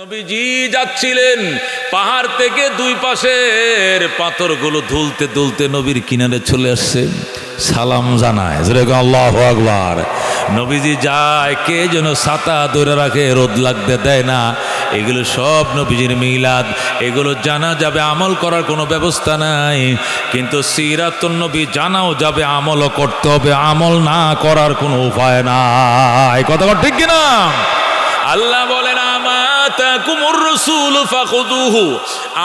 নবীজি যাচ্ছিলেন, পাহাড় থেকে দুই পাশের পাথরগুলো ধুলতে ধুলতে নবীর কিনারে চলে আসছে, সালাম জানায়। আল্লাহু আকবার। নবীজি যায়, কে যেন ছাতা ধরে রাখে, রোদ লাগতে দেয় না। এগুলো সব নবীজির মিলাদ, এগুলো জানা যাবে, আমল করার কোনো ব্যবস্থা নাই। কিন্তু সিরাতুন নবী জানাও যাবে, আমলও করতে হবে, আমল না করার কোনো উপায় নাই। কথা ঠিক কিনা? আল্লাহ বলেন, আমাতাকুমুর রাসূল ফাখুযুহু,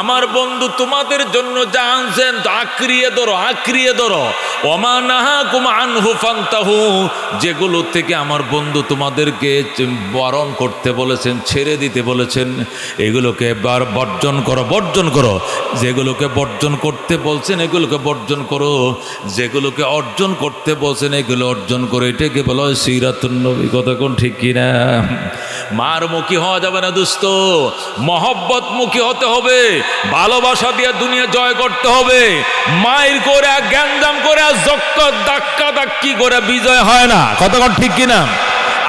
আমার বন্ধু তোমাদের জন্য যা আনছেন আঁকড়িয়ে ধরো, আঁকড়িয়ে ধরো। ওমা নাহাকুম আনহু ফান্তাহু, যেগুলো থেকে আমার বন্ধু তোমাদেরকে বরণ করতে বলেছেন, ছেড়ে দিতে বলেছেন, এগুলোকে বর্জন করো, বর্জন করো। যেগুলোকে বর্জন করতে বলছেন এগুলোকে বর্জন করো, যেগুলোকে অর্জন করতে বলছেন এগুলো অর্জন করো। এটাকে বলা হয় সিরাতুন নবী। কথা কোন ঠিক কিনা? মার মুখী হওয়া যাবে না দোস্ত, মহব্বত মুখী হতে হবে, ভালোবাসা দিয়ে দুনিয়া জয় করতে হবে। মায়ের করে গ্যাঞ্জাম করে ধাক্কা ধাক্কি করে বিজয় হয় না। কতক্ষণ ঠিক কিনা?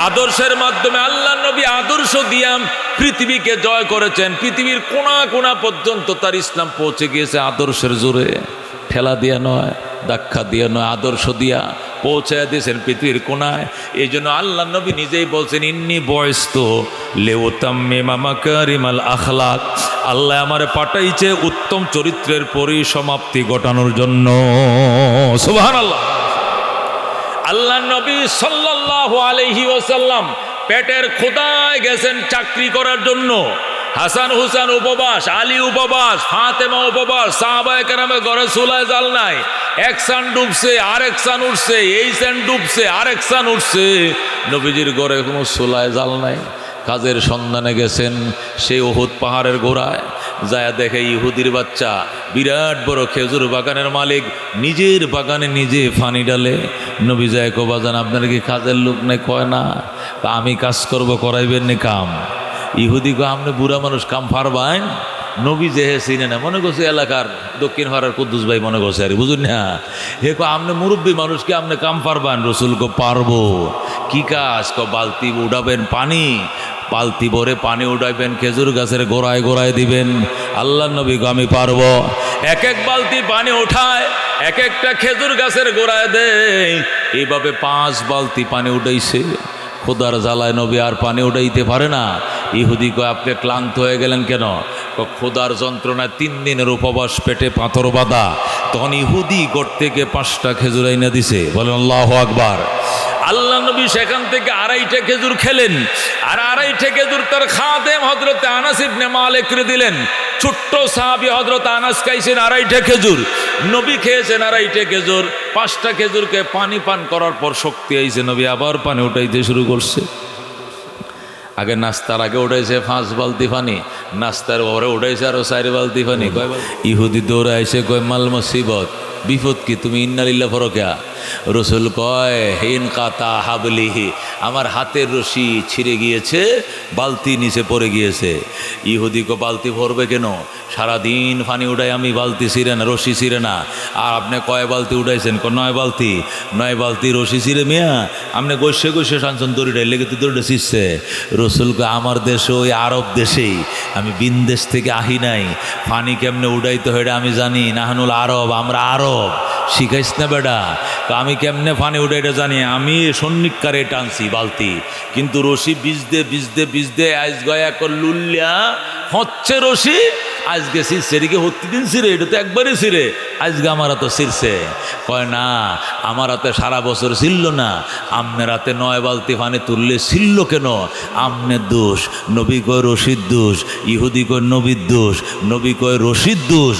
আদর্শের মাধ্যমে আল্লাহ নবী আদর্শ দিয়া পৃথিবীকে জয় করেছেন। পৃথিবীর কোনা কোনা পর্যন্ত তার ইসলাম পৌঁছে গিয়েছে আদর্শের জোরে, ঠেলা দিয়া নয়, ধাক্কা দিয়া নয়, আদর্শ দিয়া পৌঁছায় দিয়েছেন পৃথিবীর কোনায়। এই জন্য আল্লাহ নবী নিজেই বলছেন, ইন্নী বয়স্ত লিউতাম্মিমা মাকারিমাল আখলাক, আল্লাহ আমারে পাঠাইছে উত্তম চরিত্রের পরিসমাপ্তি ঘটানোর জন্য। সুবহানাল্লাহ। আল্লাহ নবী সাল্লাল্লাহু আলাইহি ওয়াসাল্লাম পেটের খোদায় গেছেন চাকরি করার জন্য। হাসান হুসেন উপবাস, আলী উপবাস, ফাতেমা উপবাস, সাহাবায়ে কেরামের ঘরে চুলায় জাল নাই। এক সান ডুবছে, আরেক সান উঠছে, এই সান ডুবছে, আরেক সান উঠছে, নবীজির ঘরে কোনো চুলায় জাল নাই। কাজের সন্ধানে গেছেন সেই উহুদ পাহাড়ের গোড়ায়, যায় দেখে ইহুদির বাচ্চা বিরাট বড় খেজুর বাগানের মালিক, নিজের বাগানে নিজে পানি ডালে। নবী যায়, কো বাজান আপনার কি কাজের লোক নেই? কয় না। আমি কাজ করব, করাইবেন নি কাম? ইহুদি কো, আপনি বুড়া মানুষ, কাম পারবেন? নবী যে চিনে না, মনে করছে এলাকার দক্ষিণ পাড়ার কুদ্দুস ভাই মনে করছে, আর বুঝুন না। হে কো, আপনি মুরব্বী মানুষকে আপনি কাম পারবেন? রসুল কো, পারবো। কি কাজ? কো, বালতি উঠাবেন পানি, বালতি ভরে পানি উঠাইবেন, খেজুর গাছের গোড়ায় গোড়ায় দিবেন। আল্লাহ নবী কো, আমি পারবো। এক এক বালতি পানি ওঠায়, এক একটা খেজুর গাছের গোড়ায় দেয়। এইভাবে 5 বালতি পানি উঠাইছে। খোদার জ্বালায় নবী আর পানি উঠাইতে পারে না। ইহুদি কয়, আপনি ক্লান্ত হয়ে গেলেন কেন? খোদার যন্ত্রণায় 3 দিনের উপবাস, পেটে পাথর বাঁধা। তখন ইহুদি গোট থেকে 5টা খেজুর আইনা দিছে। বলেন আল্লাহু আকবার। আল্লাহ নবী সেখান থেকে 2.5টা খেজুর খেলেন, আর 2.5টা খেজুর তার খাদেম হযরত আনাস ইবনে মালিক রে দিলেন। ছোট্ট সাহাবী হযরত আনাস খাইছেন 2.5টা খেজুর, নবী খেয়েছেন 2.5টা খেজুর। 5টা খেজুরকে পানি পান করার পর শক্তি আইছে, নবী আবার পানি উঠাইতে শুরু করছে। আগে নাস্তার আগে উঠাইছে 5 বালতি পানি, নাস্তার পরে উঠাইছে আরো 4 বালতি পানি। ইহুদি দৌড়ে আইসে, কয়, মাল মুসিবত, বিপদ কি? তুমি ইন্না লিল্লাহ ফরকা? রসুল কয়, হিন কাতা হাবলিহি, আমার হাতের রশি ছিঁড়ে গিয়েছে, বালতি নিচে পড়ে গিয়েছে। ইহুদি কো, বালতি ভরবে কেন? সারাদিন পানি উঠাই আমি, বালতি ছিঁড়ে না, রশি ছিঁড়ে না। আর আপনি কয় বালতি উঠাইছেন? 9 বালতি। 9 বালতি রশি ছিঁড়ে মিয়া, আপনি গোসে গোসে টানছেন দড়িটাই, লেগে তো দড়িটা ছিঁড়ছে। রসুল কয়, আমার দেশে, ওই আরব দেশেই, আমি বিনদেশ থেকে আহি নাই, পানি কেমনে উঠাইতে হয় আমি জানি। নাহানুল আরব, আমরা আরব, শিখাইস না বেটা। তো আমি কেমনে পানি উঠে এটা জানি, আমি সন্নিকারে টানছি বালতি, কিন্তু রশি বিজদে বিজদে বিজদে আজ গয়া কর লুল্লিয়া হচ্ছে রশি, আজকে ছিঁড়ছে। এদিকে হত্তি দিন ছিঁড়ে, এটা তো একবারই ছিঁড়ে, আজকে আমার হাতে ছিঁড়ছে। কয় না, আমার হাতে সারা বছর ছিল না, আমনের হাতে 9 বালতি পানি তুললে ছিল কেন? আমনের দোষ। নবী কয় রশির দোষ, ইহুদি কয় নবীর দোষ, নবী কয় রশির দোষ,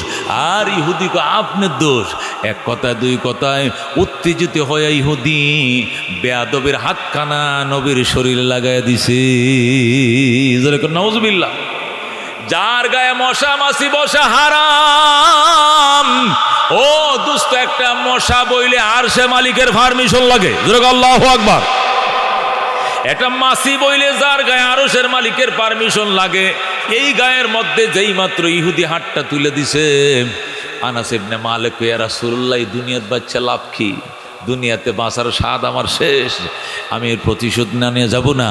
আর ইহুদি কয় আপনার দোষ। এক কথায় 2 কথায় উত্তেজিত হয়ে ইহুদি বেয়াদবের হাতখানা নবীর শরীরে লাগাই দিছে। নাউজুবিল্লাহ। যার গায়ে মশা মাছি বসা হারাম, ও দোস্ত, একটা মশা বইলে আর সে মালিকের পারমিশন লাগে। আল্লাহু আকবার। একটা মাছি বইলে যার গায়ে আরশের মালিকের পারমিশন লাগে। এই গায়ের মধ্যে যেই মাত্র ইহুদি হাতটা তুলে দিছে, আনাস ইবনে মালিক, ইয়া রাসূলুল্লাহ, দুনিয়ার বাচ্চা লাভ কি? দুনিয়াতে বাঁচার স্বাদ আমার শেষ, আমি এর প্রতিশোধ না নিয়ে যাব না।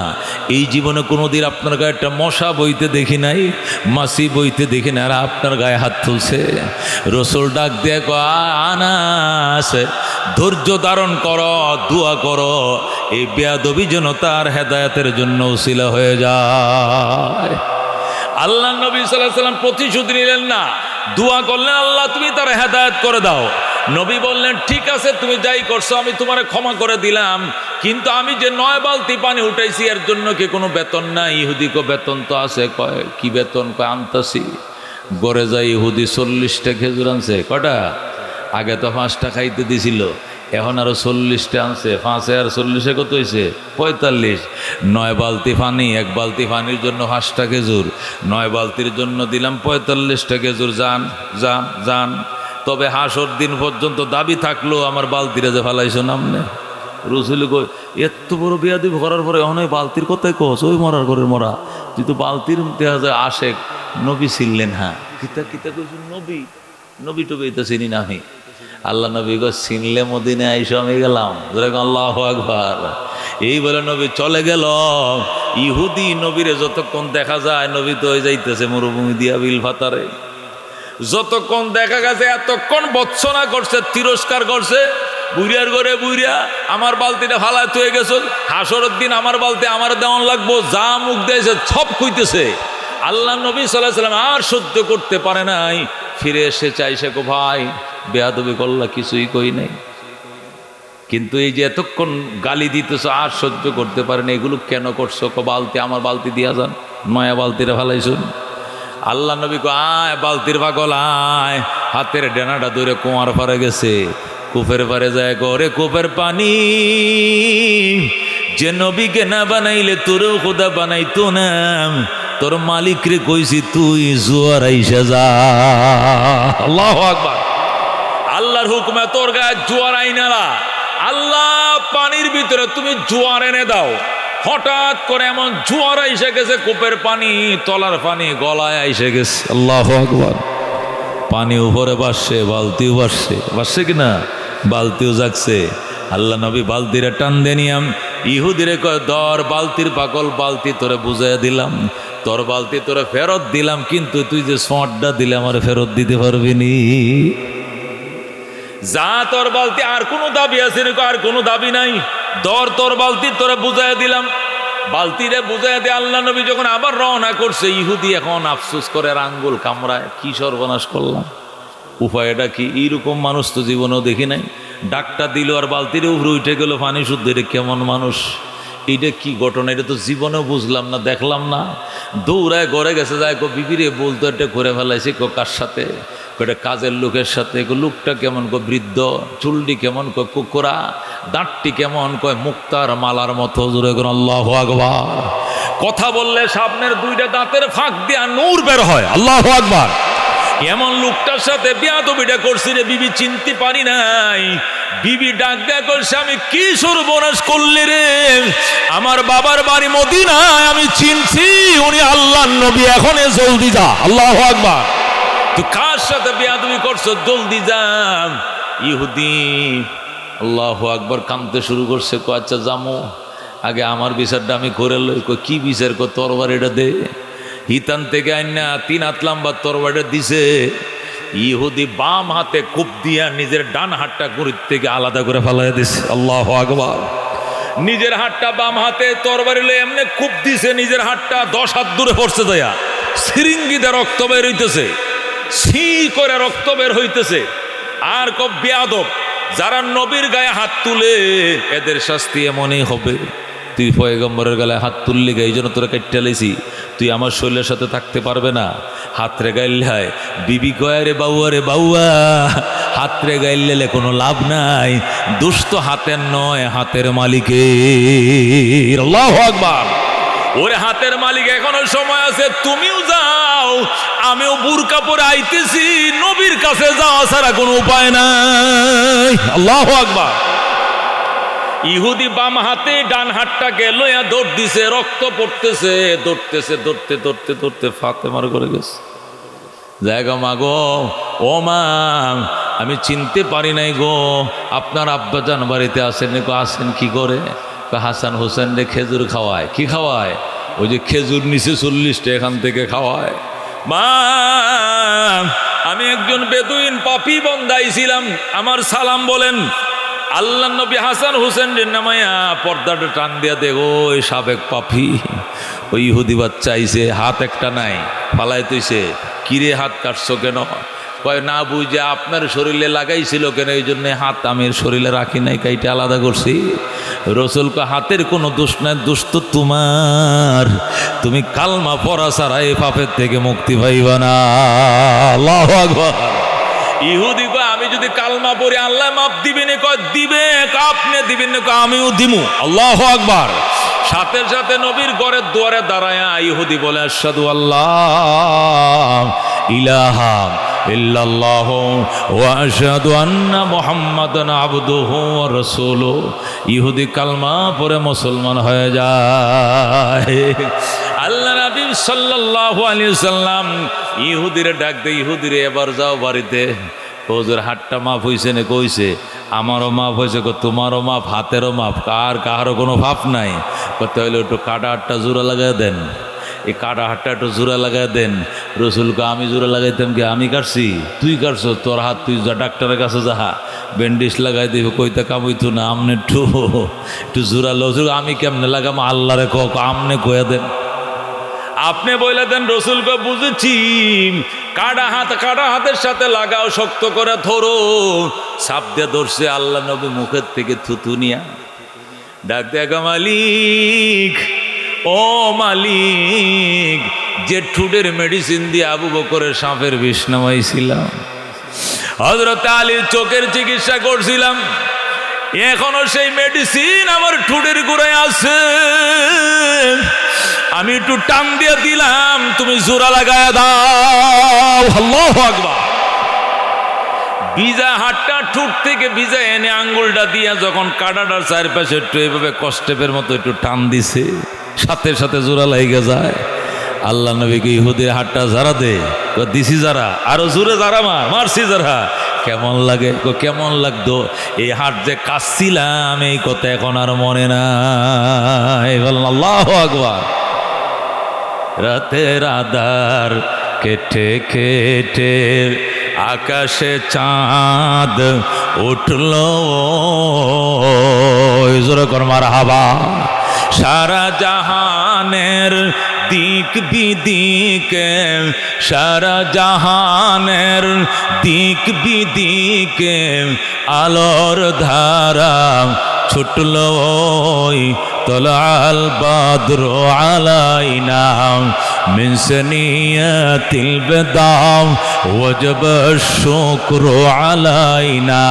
এই জীবনে কোনোদিন আপনার গায়ে একটা মশা বইতে দেখি নাই, মাছি বইতে দেখি না, আর আপনার গায়ে হাত তুলছে। রসুল ডাক দিয়ে কয়, আনাস ধৈর্য ধারণ করো, দোয়া করো, এই বেয়াদবি যেন তার হেদায়েতের জন্য উসিলা হয়ে যায়। আল্লাহ নবী সাল্লাল্লাহু আলাইহি ওয়াসাল্লাম প্রতিশোধ নিলেন না, দোয়া করলেন, আল্লাহ তুমি তার হেদায়েত করে দাও। নবী বললেন, ঠিক আছে তুমি যাই করছো আমি তোমারে ক্ষমা করে দিলাম, কিন্তু আমি যে 9 বালতি পানি উঠাইছি এর জন্য কি কোনো বেতন নাই? ইহুদি কো বেতন তো আছে। কয় কি বেতন? কয় আনতাছি। গড়ে যায় ইহুদি 40টা খেজুর আনছে। কটা? আগে তো 5টা খাইতে দিছিল, এখন আরো 40টা আনছে। 5 আর 40 কত হয়েছে? 45। 9 বালতি পানি, 1 বালতি পানির জন্য 5টা খেজুর, 9 বালতির জন্য দিলাম 45টা খেজুর। যান যান যান। তবে হাসর দিন পর্যন্ত দাবি থাকলো আমার বালতিরা যে ফালাইছো নামনে। রসুল কই, এত বড় বেয়াদবি করার পরে এখন ওই বালতির কথাই কস, ওই মরার করে মরা, তুই তো বালতির দেখা যায় আশেক। নবী ছিলেন, হ্যাঁ কিতা কিতা কইছেন, নবী নবী টবি তো চিনি না আমি। আল্লাহ নবী গো চিনলে মদিনে আইসো আমি গেলাম। আল্লাহু আকবার। এই বলে নবী চলে গেল। ইহুদি নবীরে যতক্ষণ দেখা যায়, নবী তো হয়ে যাইতেছে মরুভূমি দিয়া বিল ফাতারে। যতক্ষণ দেখা গেছে এতক্ষণ বৎসনা করছে, তিরস্কার করছে। বুড়িয়ার ঘরে বুড়িয়া আমার বালতিটা ফালায় হয়ে গেছে, হাসরের দিন আমার বালতি আমার দেওয়ান লাগবো, যা মুখ দিয়েছে সব কইতেছে। আল্লাহ নবী সাল্লাল্লাহু আলাইহি ওয়াসাল্লাম আর সহ্য করতে পারে নাই, ফিরে এসে চাইছে, গো ভাই বেয়াদবি করলা, কিছুই কই নাই, কিন্তু এই যে এতক্ষণ গালি দিতেছো আর সহ্য করতে পারেন, এগুলো কেন করছো? কো বালতি আমার বালতি দিয়া যান, 9 বালতিটা ফালাইছুন। আল্লাহ নবী কো আয় বালতির পাগল আয়। হাতের ডেনাটা ধরে কুয়ার পারে গেছে, কূপের পারে যায়, করে কূপের পানি যে নবীকে না বানাইলে তোরেও খোদা বানাইতো না। তোর মালিক রে কইছি তুই জোয়ার আইসা যা। আল্লাহু আকবার। আল্লাহর হুকুমে তোর গায়ে জোয়ার আইনালা। আল্লাহ পানির ভিতরে তুমি জোয়ার এনে দাও। হঠাৎ করে এমন জোয়ার আইসে গেছে, কূপের পানি, তলার পানি গলায় আইসে গেছে। আল্লাহু আকবার। পানি উপরে বাসছে, বালতিও বাসছে, বাসছে কিনা? বালতিও জাগছে। আল্লাহ নবী বালতিরে টান দেনিয়াম, ইহুদিরে কয় ধর বালতির পাগল, বালতি তোরে বুঝাইয়া দিলাম, তোর বালতি তোরে ফেরত দিলাম, কিন্তু তুই যে শর্টটা দিলে আমার ফেরত দিতে পারবি নি। যা তোর বালতি, আর কোনো দাবি আছে নাকি? আর কোনো দাবি নাই, ধর তোর বালতি তোরে বুঝাইয়া দিলাম। বালতিরে বুঝাইয়া দিয়ে আল্লাহ নবী যখন আবার রওনা করছে, ইহুদি এখন আফসোস করে আর আঙ্গুল কামড়ায়, কি সর্বনাশ করলাম, উপায়টা কি? এইরকম মানুষ তো জীবনেও দেখি নাই। ডাকটা দিল আর বালতির উপরে উঠে গেল পানি শুদ্ধ। এটা কেমন মানুষ? এইটা কি ঘটনা? এটা তো জীবনেও বুঝলাম না, দেখলাম না। দৌড়ায় ঘরে গেছে, যায় কো বিবিরে বলতো এটা করে ফেলাইছে। কো কার সাথে? এটা কাজের লোকের সাথে। লোকটা কেমন? কো বৃদ্ধ। চুলটি কেমন? কয় কুকুরা। দাঁতটি কেমন? কয় মুক্তার মালার মতো। জোরে করে আল্লাহু আকবার। কথা বললে সামনের 2টা দাঁতের ফাঁক দিয়া নূর বের হয়। আল্লাহু আকবার। এমন লোকটার সাথে বেয়াদবিটা করছি রে বিবি, চিনতে পারি নাই। বিবি ডাক দেয়া করছে, আমি কি সর্বনাশ করলি রে? আমার বাবার বাড়ি মদিনায়, আমি চিনছি উনি আল্লাহর নবী, এখন জলদি যা। আল্লাহু আকবার। তো কার সাথে বেয়াদবি করছো? জলদি যা। ইহুদি আল্লাহু আকবার কাঁদতে শুরু করছে। কো আচ্ছা জামো, আগে আমার বিচারটা আমি করে লই। কো কি বিচার? কো তরবারিটা দে। হিতান থেকে আইনা 3 হাত লম্বা তরবারিটা দিছে। ইহুদি বাম হাতে কূপ দিয়া নিজের ডান হাতটা গুড়ির থেকে আলাদা করে ফেলাই দিছে। আল্লাহু আকবার। নিজের হাতটা বাম হাতে তরবারি লয়ে এমনি কূপ দিছে, নিজের হাতটা 10 হাত দূরে পড়ছে যায়া। সিরিঙ্গিতে রক্ত বের হইতেছে, ছি করে রক্ত বের হইতেছে। আর কব বেয়াদব, যারা নবীর গায়ে হাত তুলে এদের শাস্তি এমনই হবে। তুই পয়গম্বরের গায়ে হাত তুললি, এই জন্য তোরা কেটে লেছি, তুই আমার শরীরের সাথে থাকতে পারবে না। হাতরে গাইল্লায় বিবি কয়, রে বাউয়া রে বাউয়া, হাতরে গাইল্লে কোনো লাভ নাই, দোষ তো হাতের নয়, হাতের মালিকের। আল্লাহু আকবার। ওরে হাতের মালিক, এখনো সময় আছে, তুমিও যাও, আমিও বুরকা পরে আইতেছি, নবীর কাছে যাওয়া ছাড়া কোনো উপায় নাই। আল্লাহু আকবার। ইহুদি বাম হাতে ডান হাতটাকে লইয়া দৌড় দিছে, রক্ত পড়তেছে, দৌড়তেছে, দৌড়তে দৌড়তে দৌড়তে ফাতেমার করে গেছে। জায়গা মাগো, ও মা, আমি চিনতে পারি নাই গো, আপনার আব্বাজান বাড়িতে আসেন? আসেন কি করে? হাসান হোসেন রে খেজুর খাওয়ায়। কি খাওয়ায়? ওই যে খেজুর নিচে 40টা এখান থেকে খাওয়ায়। মা, আমি একজন বেদুইন পাপী বন্দাইছিলাম, আমার সালাম বলেন। আল্লাহ নবী হাসান হোসেন রে নামায়া পর্দাটা টান দিয়া দেখো ওই সাবেক পাপী, ওই ইহুদি বাচ্চা আইছে, হাত একটা নাই, ফালাই তৈছে। কিরে হাত কাটছো কেন? কয় না বুঝে আপনার শরীরে লাগাইছিল কেন, এই জন্য হাত আমের শরীরে রাখি নাই, কাইটা আলাদা করছি। রসুল কয় হাতের কোনো দোষ নাই, দোষ তো তোমার, তুমি কালমা পড়া ছাড়া এই পাপের থেকে মুক্তি পাইবা না। আল্লাহু আকবার। ইহুদি কয় আমি যদি কালমা পড়ি আল্লাহ মাপ দিবেন? কয় দিবে। আপনি দিবেন? কয় আমিও দিমু। আল্লাহু আকবার। সাথে সাথে নবীর ঘরের দুয়ারে দাঁড়ায়া ইহুদি বলে আশহাদু আল্লাহ ইলাহা ইল্লাল্লাহ ওয়া আশহাদু আন্না মুহাম্মাদান আবদুহু ওয়া রাসূলুহু। ইহুদি কালমা পড়ে মুসলমান হয়ে যায়। আল্লাহ নবী সাল্লাল্লাহু আলাইহি ওয়াসাল্লাম ইহুদিরে ডাক দে, ইহুদিরে এবার যাও বাড়িতে। হুজুর হাতটা মাফ হইছে না? কইছে আমারও মাফ হয়েছে। তোমারও মাফ, হাতেরও মাফ, কারো কোনো ভাব নাই। করতে হইলে একটু কাটা হাতটা জোড়া লাগাই দেন, এই কাটা হাতটা একটু জোড়া লাগাই দেন। রসুলকে আমি জোড়া লাগাইতাম কি? আমি কাটছি? তুই কাটছো? তোর হাত তুই যা ডাক্তারের কাছে যাহা, ব্যান্ডেজ লাগাই দিবে। কইতে কামইতো না, আমনে একটু জোড়া লো। আমি কেমনে লাগাম? আল্লাহরে আমনে কয়ে দেন, আপনি বইলে দেন। রসুলকে বুঝেছি, কাটা হাতের সাথে লাগাও, শক্ত করে ধরো। সাপ দিয়ে ধরছে। আল্লাহ নবী মুখের থেকে থুতু নিয়া ডাক দেখা, মালিক, ও মালিক, যে ঠুটের মেডিসিন দিয়ে আবু বকরের সাপের বিষ নামাইছিলাম, হযরত আলীর চোখের চিকিৎসা করছিলাম, এখনো সেই মেডিসিন আমার ঠুটের গোড়ায় আছে। আমি একটু টান দিয়ে দিলাম, তুমি জোড়া লাগায় দাও। আল্লাহু আকবার। ভিজা হাতটা ঠুট থেকে ভিজা এনে আঙ্গুলটা দিয়া যখন কাটাটার চারপাশে একটু এইভাবে কষ্টেপের মতো একটু টান দিছে, সাথে সাথে জোড়া লাইগা যায়। আল্লাহ নবীকে ইহুদির হাতটা যারা দে, দিছি যারা, আরো জোরে যারা মারছি যারা। কেমন লাগে? কেমন লাগতো? এই হাত যে কাঁদছিলাম এই কথা এখন আর মনে নাই। আল্লাহু আকবার। রাতের আধার কেটে কেটে আকাশে চাঁদ উঠল, জোরে কর মারহাবা। সারা জাহানের দিক বিদিকে, সারা জাহানের দিক বিদিকে আলোর ধারা ছুটল। তলাল বাদর আলাইনা মিন সানিয়াতিল বিদাম ওয়াজব শুকরু আলাইনা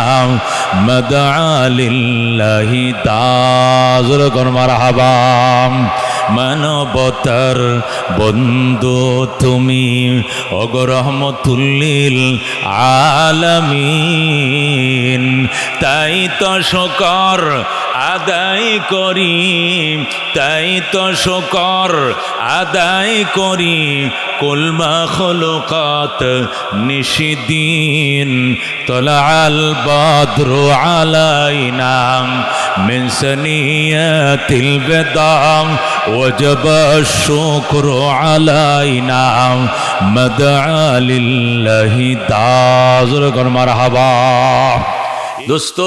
মাদআ লিল্লাহি তাআলা। কোন মারহাবা। মানবতার বন্ধু তুমি, ওগো রহমতুল্লিল আলামিন। তাই তো শুকর আদায় করি, তাই তো শুকর আদায় করি। কুল মাখলুকাত নিশিদিন তলাআল বাদরু আলাইনা মিন সানিয়াতিল বিদাম ওয়াজব শুকরু আলাইনা মাদআ লিল্লাহি তাআলা। মারহাবা। দোস্ত,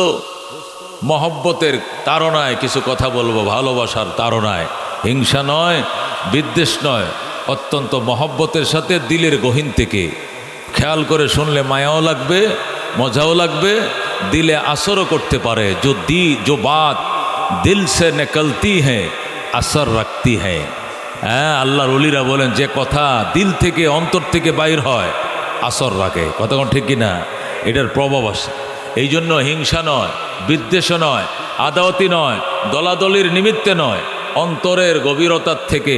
মহব্বতের তাড়নায় কিছু কথা বলবো, ভালোবাসার তাড়নায়, হিংসা নয়, বিদ্বেষ নয়, অত্যন্ত মহব্বতের সাথে দিলের গহীন থেকে খেয়াল করে শুনলে মায়াও লাগবে, মজাও লাগবে, দিলে আসরও করতে পারে। जो बात दिल से निकलती है আসর রাখতি है। হ্যাঁ, আল্লাহর ওলিরা বলেন যে কথা দিল থেকে অন্তর থেকে বাইর হয় আসর রাখে। কথা কোন ঠিক কিনা? এটার প্রভাব আসে। এই জন্য হিংসা নয়, বিদ্বেষ নয়, আদাওয়াতি নয়, দলাদলির নিমিত্তে নয়, অন্তরের গভীরতার থেকে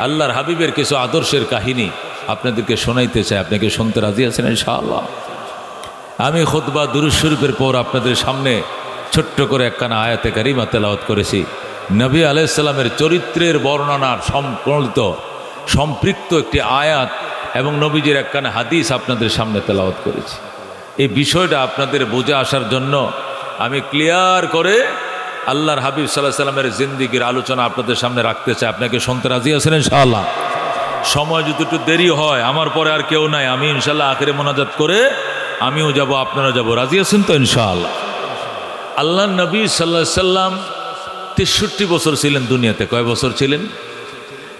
আল্লাহর হাবিবের কিছু আদর্শের কাহিনী আপনাদেরকে শোনাইতে চাই। আপনাকে শুনতে রাজি আছেন ইনশাআল্লাহ? আমি খুতবা দুরূদ শরীফের পর আপনাদের সামনে ছোট্ট করে একখানা আয়াতে কারিমা তেলাওয়াত করেছি। নবী আলাইহিস সালামের চরিত্রের বর্ণনার সম্পৃক্ত একটি আয়াত এবং নবীজির একখানা হাদিস আপনাদের সামনে তেলাওয়াত করেছি। এই বিষয়টা আপনাদের বুঝে আসার জন্য আমি ক্লিয়ার করে আল্লাহর হাবিব সাল্লাল্লাহু আলাইহি সাল্লামের জিন্দেগির আলোচনা আপনাদের সামনে রাখতে চাই। আপনাকে শুনতে রাজি আছেন ইনশাআল্লাহ? সময় যদি একটু দেরি হয়, আমার পরে আর কেউ নাই, আমি ইনশাআল্লাহ আখিরে মোনাজাত করে আমিও যাব, আপনারা যাব। রাজি আছেন তো ইনশাআল্লাহ? আল্লাহ নবী সাল্লাল্লাহু আলাইহি সাল্লাম 63 বছর ছিলেন দুনিয়াতে। কয় বছর ছিলেন?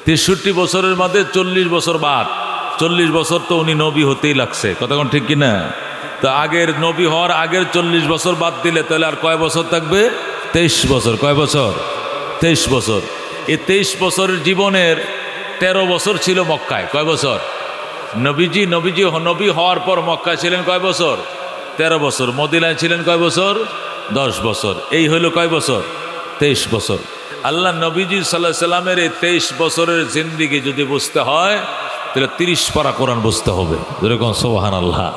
63 বছরের মধ্যে 40 বছর বাদ। 40 বছর তো উনি নবী হতেই লাগছে, কথা কোন ঠিক কিনা? তো আগের নবী হওয়ার আগের 40 বছর বাদ দিলে তাহলে আর কয় বছর থাকবে? 23 বছর। কয় বছর? 23 বছর। এই 23 বছরের জীবনের 13 বছর ছিল মক্কায়। কয় বছর? নবী হওয়ার পর মক্কায় ছিলেন কয় বছর? 13 বছর। মদিনায় ছিলেন কয় বছর? 10 বছর। এই হলো কয় বছর? 23 বছর। আল্লাহ নবীজি সাল্লাল্লাহু আলাইহি সাল্লামের এই 23 বছরের জিন্দেগি যদি বুঝতে হয় তাহলে 30 পারা কোরআন বুঝতে হবে। যেরকম সুবহানাল্লাহ।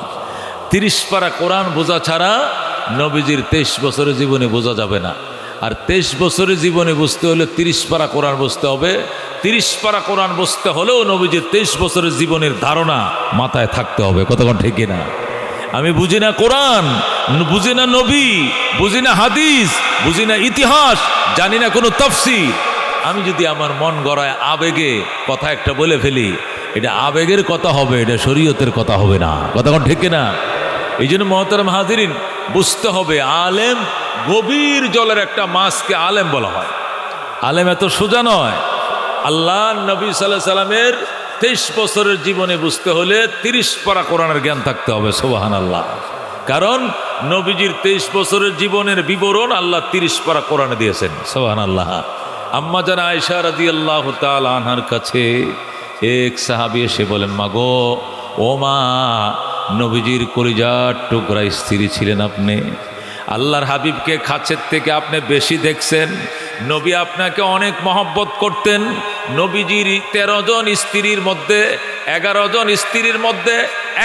30 পারা কোরআন বোঝা ছাড়া নবীজির 23 বছরের জীবনে বোঝা যাবে না। আর 23 বছরের জীবনে বুঝতে হলে 30 পারা কোরআন বুঝতে হবে। 30 পারা কোরআন বুঝতে হলেও নবীজির 23 বছরের জীবনের ধারণা মাথায় থাকতে হবে। কতক্ষণ ঠিক না? আমি বুঝি না কোরআন, বুঝি না নবী, বুঝি না হাদিস, বুঝি না ইতিহাস, জানি না কোনো তাফসীর। আমি যদি আমার মন গড়ায় আবেগে কথা একটা বলে ফেলি, এটা আবেগের কথা হবে, এটা শরীয়তের কথা হবে না। কতক্ষণ ঠিক না? এই জন্য মুহতারাম হাজিরিন, বুঝতে হবে আলেম গভীর জলের একটা মাছকে আলেম বলা হয়। আলেম এত সোজা নয়। আল্লাহ নবী সাল্লাল্লাহু আলাইহি সাল্লামের 23 বছরের জীবনে বুঝতে হলে 30 পারা কোরআনের জ্ঞান থাকতে হবে। সুবহানাল্লাহ। কারণ নবীজির 23 বছরের জীবনের বিবরণ আল্লাহ 30 পারা কোরআনে দিয়েছেন। সুবহানাল্লাহ। আম্মা জান আয়েশা রাদিয়াল্লাহু তাআলা আনহার কাছে এক সাহাবী এসে বলেন, মাগো ও মা, নবীজির কলিজার টুকরা স্ত্রী ছিলেন আপনি। আল্লাহর হাবিবকে কাছের থেকে আপনি বেশি দেখছেন। নবী আপনাকে অনেক মহব্বত করতেন। নবীজির 13 জন স্ত্রীর মধ্যে 11 জন স্ত্রীর মধ্যে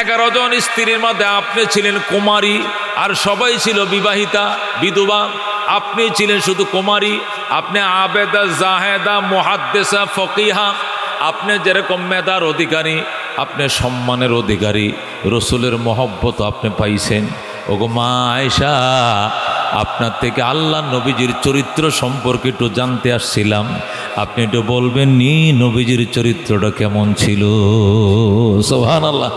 11 জন স্ত্রীর মধ্যে আপনি ছিলেন কুমারী, আর সবাই ছিল বিবাহিতা বিধবা। আপনি ছিলেন শুধু কুমারী। আপনি আবেদা, জাহেদা, মুহাদ্দিসা, ফকিহা। আপনি যেরকম মেধার অধিকারী, আপনি সম্মানের অধিকারী, রসুলের মহব্বত আপনি পাইছেন। ওগো মা আয়েশা, আপনার থেকে আল্লাহ নবীজির চরিত্র সম্পর্কে একটু জানতে আসছিলাম। আপনি একটু বলবেন নি নবীজির চরিত্রটা কেমন ছিল? সুবহানাল্লাহ।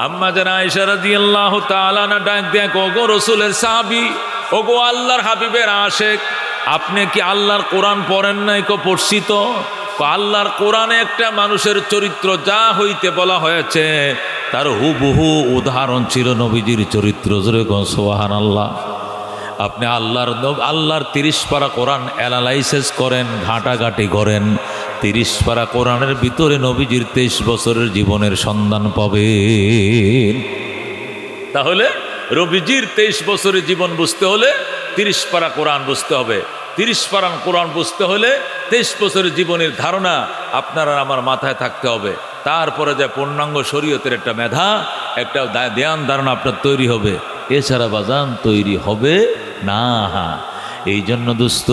আম্মা জান আয়েশা রাদিয়াল্লাহু তাআলা না ডাক দেয়া, ওগো রসুলের সাহাবী, ওগো আল্লাহর হাবিবের আশেক, আপনি কি আল্লাহর কোরআন পড়েন নাই? পড়ছি তো। আল্লাহর কোরআনে একটা মানুষের চরিত্র যা হইতে বলা হয়েছে তার হুবহু উদাহরণ ছিল নবীজির চরিত্র। যেরকম সুবহানাল্লাহ। আপনি আল্লাহর 30 পারা কোরআন অ্যানালাইসিস করেন, ঘাটাঘাটি করেন, 30 পারা কোরআনের ভিতরে নবীজির 23 বছরের জীবনের সন্ধান পাবেন। তাহলে নবীজির 23 বছরের জীবন বুঝতে হলে 30 পারা কোরআন বুঝতে হবে। 30 পারা কোরআন বুঝতে হলে 23 বছরের জীবনের ধারণা আপনার আর আমার মাথায় থাকতে হবে। তারপরে যে পূর্ণাঙ্গ শরীয়তের একটা মেধা, একটা ধ্যান ধারণা আপনার তৈরি হবে। এছাড়া বাজান তৈরি হবে না। এই জন্য দোস্ত,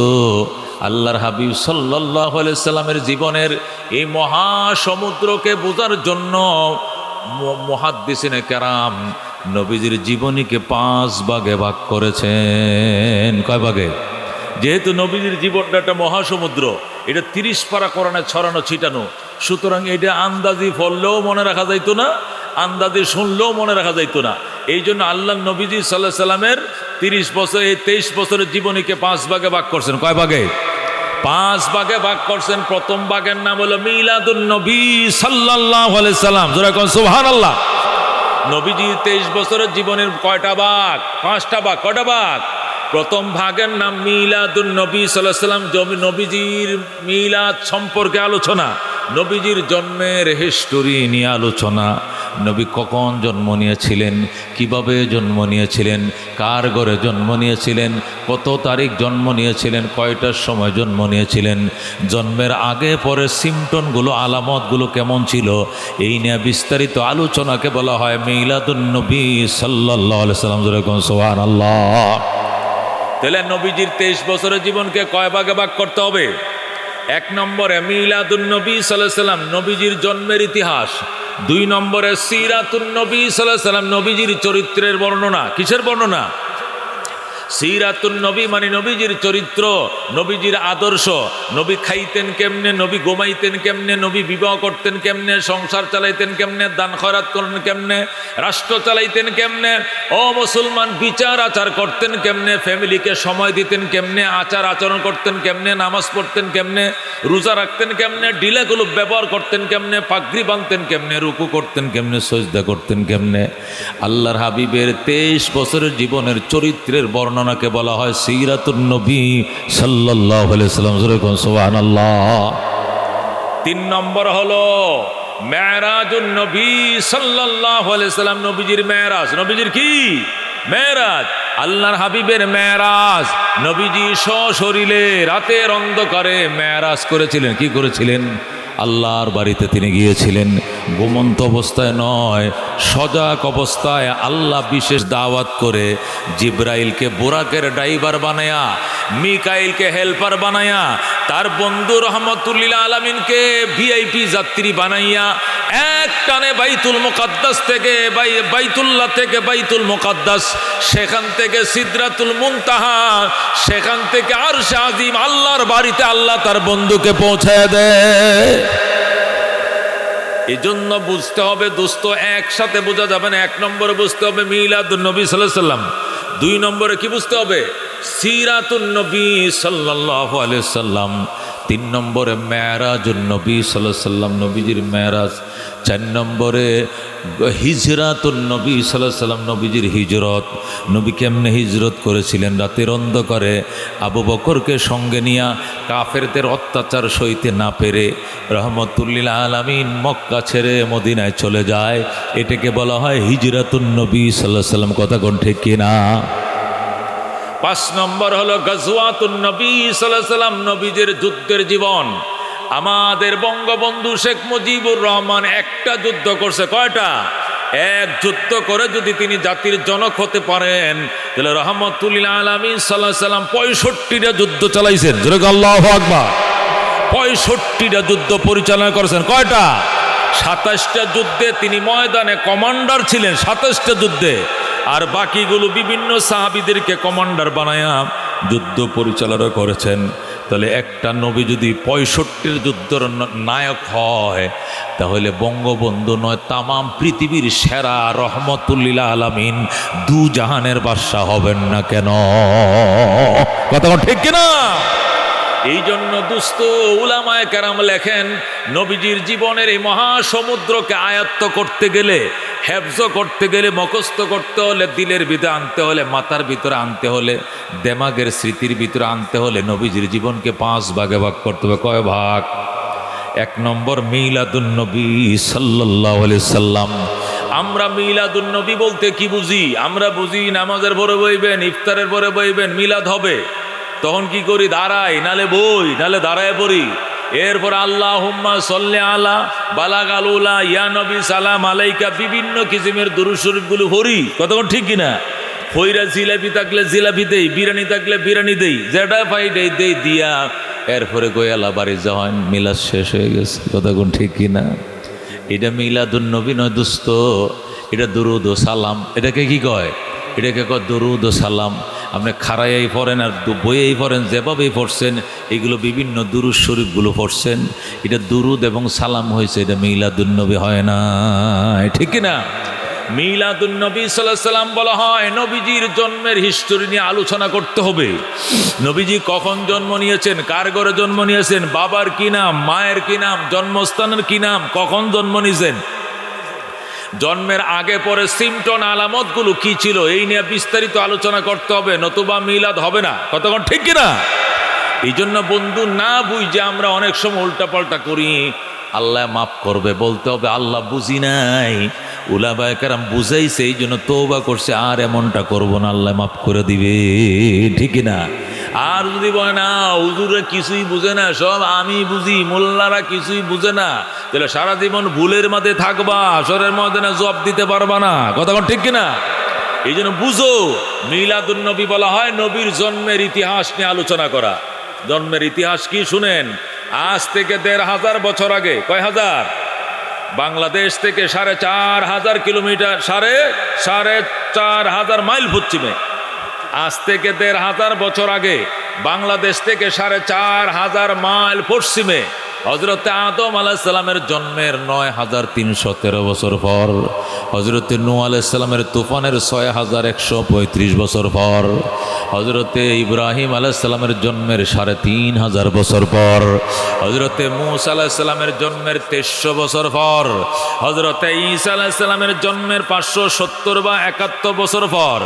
আল্লাহর হাবিব সাল্লাল্লাহু আলাইহি সাল্লামের জীবনের এই মহাসমুদ্রকে বোঝার জন্য মুহাদ্দিসিনে কেরাম নবীজির জীবনীকে 5 ভাগে ভাগ করেছেন। কয় ভাগে? যেহেতু নবীজির জীবনটা একটা মহাসমুদ্র, এটা 30 পারা কোরআনে ছড়ানো ছিটানো, সুতরাং এটা আন্দাজি পড়লেও মনে রাখা যাইতো না, আন্দাজি শুনলেও মনে রাখা যাইতো না। এই জন্য আল্লাহ নবীজি সাল্লাল্লাহু আলাইহি সাল্লামের 30 বছর, এই 23 বছরের জীবনীকে 5 ভাগে ভাগ করছেন। কয় ভাগে? 5 ভাগে ভাগ করছেন। প্রথম ভাগের নাম হলো মিলাদুন নবী সাল্লাল্লাহু আলাইহি সাল্লাম। জোরে কোন সুবহানাল্লাহ। নবীজি 23 বছরের জীবনের কয়টা ভাগ? 5টা ভাগ। কয়টা ভাগ? প্রথম ভাগের নাম মিলাদুন নবী সাল্লাল্লাহু আলাইহি সাল্লাম। নবীজির মিলাদ সম্পর্কে আলোচনা, নবীজির জন্মের হিস্টোরি নিয়ে আলোচনা। নবী কখন জন্ম নিয়েছিলেন, কিভাবে জন্ম নিয়েছিলেন, কার ঘরে জন্ম নিয়েছিলেন, কত তারিখ জন্ম নিয়েছিলেন, কয়টার সময় জন্ম নিয়েছিলেন, জন্মের আগে পরে সিমটনগুলো, আলামতগুলো কেমন ছিল, এই নিয়ে বিস্তারিত আলোচনাকে বলা হয় মিলাদুন নবী সাল্লাল্লাহু আলাইহি সাল্লাম। যেরকম সুবহানাল্লাহ। তাহলে নবীজির 23 বছরের জীবনকে কয় ভাগে ভাগ করতে হবে? এক নম্বরে মিলাদুন নবী সাল্লাল্লাহু আলাইহি সাল্লাম, নবীজির জন্মের ইতিহাস। 2 নম্বরে সিরাতুন নবী সাল্লাল্লাহু আলাইহি সাল্লাম, নবীজির চরিত্রের বর্ণনা। কিসের বর্ণনা? সিরাতুন নবী মানে নবীজির চরিত্র, নবীজির আদর্শ। নবী খাইতেন কেমনে, নবী ঘুমাইতেন কেমনে, নবী বিবাহ করতেন কেমনে, সংসার চালাইতেন কেমনে, দান খয়রাত করতেন কেমনে, রাষ্ট্র চালাইতেন কেমনে, ও মুসলমান বিচার আচার করতেন কেমনে, ফ্যামিলিকে সময় দিতেন কেমনে, আচার আচরণ করতেন কেমনে, নামাজ পড়তেন কেমনে, রোজা রাখতেন কেমনে, ডিলাগুলো ব্যবহার করতেন কেমনে, পাগড়ি বাঁধতেন কেমনে, রুকু করতেন কেমনে, সজদা করতেন কেমনে। আল্লাহর হাবিবের 23 বছরের জীবনের চরিত্রের বর্ণনাকে বলা হয় সিরাতুন নবী সাল্লাল্লাহু আলাইহি সাল্লাম। সুবহানাল্লাহ। 3 নম্বর হলো মেরাজুন নবী সাল্লাল্লাহু আলাইহি সাল্লাম, নবীজির মেরাজ। নবীজির কি মেরাজ? আল্লাহর হাবিবের মেরাজ। নবীজি সশরীরে রাতের অন্ধকারে মেরাজ করেছিলেন। কি করেছিলেন? আল্লাহর বাড়িতে তিনি গিয়েছিলেন। ঘুমন্ত অবস্থায় নয়, সজাগ অবস্থায় আল্লাহ বিশেষ দাওয়াত করে জিব্রাইলকে বুরাকের ড্রাইভার বানায়া, মিকাইলকে হেল্পার বানায়া, তার বন্ধু রহমতুল্লিল আলামিনকে ভিআইপি যাত্রী বানাইয়া এক টানে বাইতুল মুকাদ্দাস থেকে বাইতুল্লাহ থেকে বাইতুল মুকাদ্দাস, সেখান থেকে সিদরাতুল মুনতাহা, সেখান থেকে আরশে আজিম, আল্লাহর বাড়িতে আল্লাহ তার বন্ধুকে পৌঁছায় দেয়। এজন্য বুঝতে হবে দোস্ত, একসাথে বোঝা যাবে না। 1 নম্বরে বুঝতে হবে মিলাদুন নবী সাল্লাল্লাহু আলাইহি সাল্লাম। 2 নম্বরে কি বুঝতে হবে? সিরাতুন নবী সাল্লাল্লাহু আলাইহি সাল্লাম। 3 নম্বরে মেরাজুন নবী সাল্লাল্লাহু আলাইহি সাল্লাম, নবীজির মেরাজ। 4 নম্বরে হিজরাতুন নবী সাল্লাল্লাহু আলাইহি সাল্লাম, নবীজির হিজরত। নবী কেমনে হিজরত করেছিলেন? রাতের অন্ধকারে আবু বকরকে সঙ্গে নিয়া, কাফেরদের অত্যাচার সইতে না পেরে রহমতুল্লিল আলামিন মক্কা ছেড়ে মদিনায় চলে যায়। এটাকে বলা হয় হিজরাতুন নবী সাল্লাল্লাহু আলাইহি সাল্লাম। কথা কোন ঠিক কিনা? 5 নম্বর হলো গাজওয়াতুন নবী সাল্লাল্লাহু আলাইহি সাল্লাম, নবীজির যুদ্ধের জীবন। আমাদের বঙ্গবন্ধু শেখ মুজিবুর রহমান একটা যুদ্ধ করছে। কয়টা? এক যুদ্ধ করে যদি তিনি জাতির জনক হতে পারেন, তাহলে রহমতুল্লিল আলামিন সাল্লাল্লাহু আলাইহি সাল্লাম 65টা যুদ্ধ চালাইছেন। আল্লাহু আকবার। 65টা যুদ্ধ পরিচালনা করেছেন। কয়টা? 27টা যুদ্ধে তিনি ময়দানে কমান্ডার ছিলেন, 27টা যুদ্ধে। আর বাকিগুলো বিভিন্ন সাহাবীদেরকে কমান্ডার বানায়া যুদ্ধ পরিচালনা করেছেন। তাহলে একটা নবী যদি 65 যুদ্ধের নায়ক হয়, তাহলে বঙ্গবন্ধু নয়, তামাম পৃথিবীর সেরা রহমতুল্লিল আলামিন, 2 জাহানের বাদশা হবেন না কেন? কথা ঠিক কিনা? এই জন্য দুস্থ উলামায়ে কেরাম লেখেন, নবীজির জীবনের এই মহাসমুদ্রকে আয়ত্ত করতে গেলে, হেফজ করতে গেলে, মুখস্থ করতে হলে, দিলের ভিতরে আনতে হলে, মাথার ভিতরে আনতে হলে, দেমাগের স্মৃতির ভিতরে আনতে হলে নবীজির জীবনকে 5 ভাগে ভাগ করতে হবে। কয় ভাগ? 1 নম্বর মিলাদুন নবী সাল্লাল্লাহু আলাইহি সাল্লাম। আমরা মিলাদুন নবী বলতে কি বুঝি? আমরা বুঝি নামাজের পরে বইবেন, ইফতারের পরে বইবেন, মিলাদ হবে। তখন কি করি? দাঁড়াই, নালে বই, নালে দাঁড়ায় পড়ি। এরপর আল্লাহুম্মা সাল্লি আলা বালাগাল উলা ইয়া নবী সালাম আলাইকা, বিভিন্ন কিসিমের দুরূদ শরীফগুলো পড়ি। কতক্ষণ ঠিক কিনা? ফইরা জিলাপি থাকলে জিলাপি দেই, বিরিয়ানি থাকলে বিরিয়ানি দেই, যেটা পাই দেই দিয়া এরপরে গোয়ালা বাড়ি যাওয়ান, মিলাদ শেষ হয়ে গেছে। কতক্ষণ ঠিক কিনা? এটা মিলাদুন নবী নয় দোস্ত, এটা দুরূদ ও সালাম। এটাকে কি কয়? এটাকে কয় দুরূদ ও সালাম। আপনি খাড়াইয়াই পড়েন আর বইয়েই পড়েন, যেভাবেই পড়ছেন, এগুলো বিভিন্ন দুরূদ শরীফগুলো পড়ছেন। এটা দুরূদ এবং সালাম হয়েছে, এটা মিলাদুন নবী হয় না। ঠিক না? মিলাদুন নবী সাল্লাল্লাহু আলাইহি সাল্লাম বলা হয় নবীজির জন্মের হিস্টোরি নিয়ে আলোচনা করতে হবে। নবীজি কখন জন্ম নিয়েছেন, কার ঘরে জন্ম নিয়েছেন, বাবার কি নাম, মায়ের কি নাম, জন্মস্থানের কি নাম, কখন জন্ম নিয়েছেন, জন্মের আগে পরে সিমটন আলামতগুলো কি ছিল, এই নিয়ে বিস্তারিত আলোচনা করতে হবে, নতুবা মিলাদ হবে না। কতক্ষণ ঠিক কিনা? এই জন্য বন্ধু না বুঝে আমরা অনেক সময় উল্টাপাল্টা করি। আল্লাহ মাফ করবে, বলতে হবে আল্লাহ বুঝি নাই, উলামায়ে কেরাম বুঝাইছে, এই জন্য তওবা করছে, আর এমনটা করব না, আল্লাহ মাফ করে দিবে। ঠিক না? আর যদি বলে না হুজুরে কিছুই বুঝে না, সব আমি বুঝি, মোল্লারা কিছুই বুঝে না, তাহলে সারা জীবন ভুলের মধ্যে থাকবা, আসরের মধ্যে না জবাব দিতে পারবা না। কথা ঠিক কিনা? এই জন্য বুঝো, মিলাদুন নবী বলা হয় নবীর জন্মের ইতিহাস নিয়ে আলোচনা করা। জন্মের ইতিহাস কি শুনেন? আজ থেকে ১,৫০০ বছর আগে, কয় হাজার? বাংলাদেশ থেকে ৪,৫০০ কিলোমিটার, ৪,৫০০ মাইল পশ্চিমে। আজ থেকে ১,৫০০ বছর আগে বাংলাদেশ থেকে ৪,৫০০ মাইল পশ্চিমে হযরত আদম আলাইহিস সালামের জন্মের ৯,৩১৩ বছর পর, হযরত নূহ আলাইহিস সালামের তুফানের ৬,১৩৫ বছর পর, হযরত ইব্রাহিম আলাইহিস সালামের জন্মের ৩,৫০০ বছর পর, হযরত মূসা আলাইহিস সালামের জন্মের ২৩০০ বছর পর, হযরত ঈসা আলাইহিস সালামের জন্মের ৫৭০ বা ৭১ বছর পর,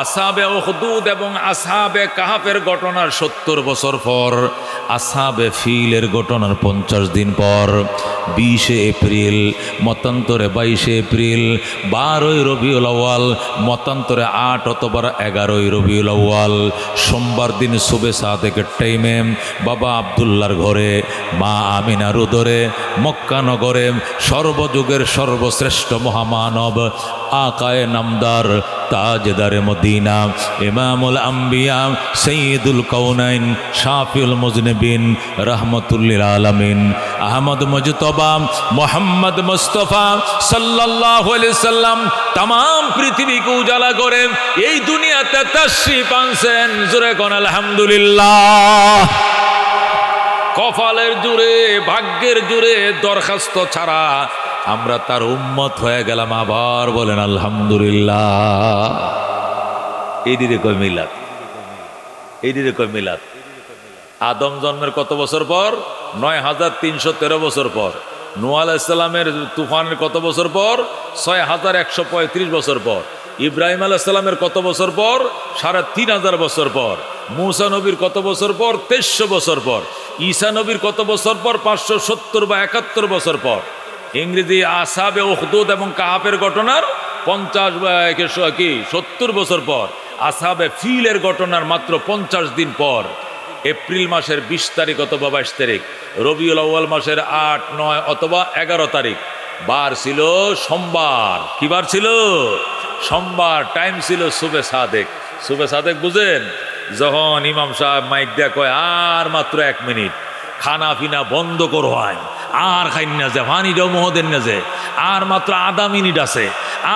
আসহাবে উখদুদ এবং আসহাবে কাহাফের ঘটনার ৭০ বছর পর, আসহাবে ফিলের ঘটনার ৫০ দিন পর, ২০ এপ্রিল মতান্তরে ২২ এপ্রিল, ১২ রবিউল আউয়াল মতান্তরে ৮ অথবা ১১ রবিউল আউয়াল, সোমবার দিন সুবে সাদেকের টাইমে বাবা আব্দুল্লাহর ঘরে মা আমিনার উদরে মক্কা নগরে সর্বযুগের সর্বশ্রেষ্ঠ মহামানব আকায়ে নামদার তাজদারে মদিনা ইমামুল আম্বিয়া সৈয়দুল কাউনাইন শাফিউল মুজনিবিন রাহমাতুল্লিল আলামিন আহমদ মুজতবা মুহাম্মদ মুস্তাফা সাল্লাল্লাহু আলাইহি সাল্লাম तमाम পৃথিবীকে উজালা করে এই দুনিয়াতে তাশরীফ আনছেন। জোরে কোন আলহামদুলিল্লাহ। কপালের জোরে, ভাগ্যের জোরে, দরখাস্ত ছাড়া আমরা তার উম্মত হয়ে গেলাম। আবার বলেন আলহামদুলিল্লাহ। এই দিনে কয় মিলাদ, এই দিনে কয় মিলাদ। আদম জন্মের কত বছর পর? ৯,৩১৩ বছর পর। নূহ আলাইহিস সালামের তুফানের কত বছর পর? ৬,১৩৫ বছর পর। ইব্রাহিম আলাইহিস সালামের কত বছর পর? ৩,৫০০ বছর পর। মূসা নবীর কত বছর পর? ২৩০০ বছর পর। ঈসা নবীর কত বছর পর? ৫৭০ বা ৭১ বছর পর। ইংরেজি আসহাবে উখদুদ এবং কাহাফের ঘটনার ৭০ বছর পর। আসহাবে ফিলের ঘটনার মাত্র ৫০ দিন পর। এপ্রিল মাসের ২০ তারিখ অথবা ২২ তারিখ, রবিউল আউয়াল মাসের ৮, ৯ অথবা ১১ তারিখ। বার ছিল সোমবার। কি বার ছিল? সোমবার। টাইম ছিল সুবে সাদেক। সুবে সাদেক বুঝেন? যখন ইমাম সাহেব মাইক দেয়া কয় আর মাত্র ১ মিনিট, খানা পিনা বন্ধ করো হয়, আর খাইন না যে পানিটাও মহদেন না যে, আর মাত্র আধা মিনিট আছে,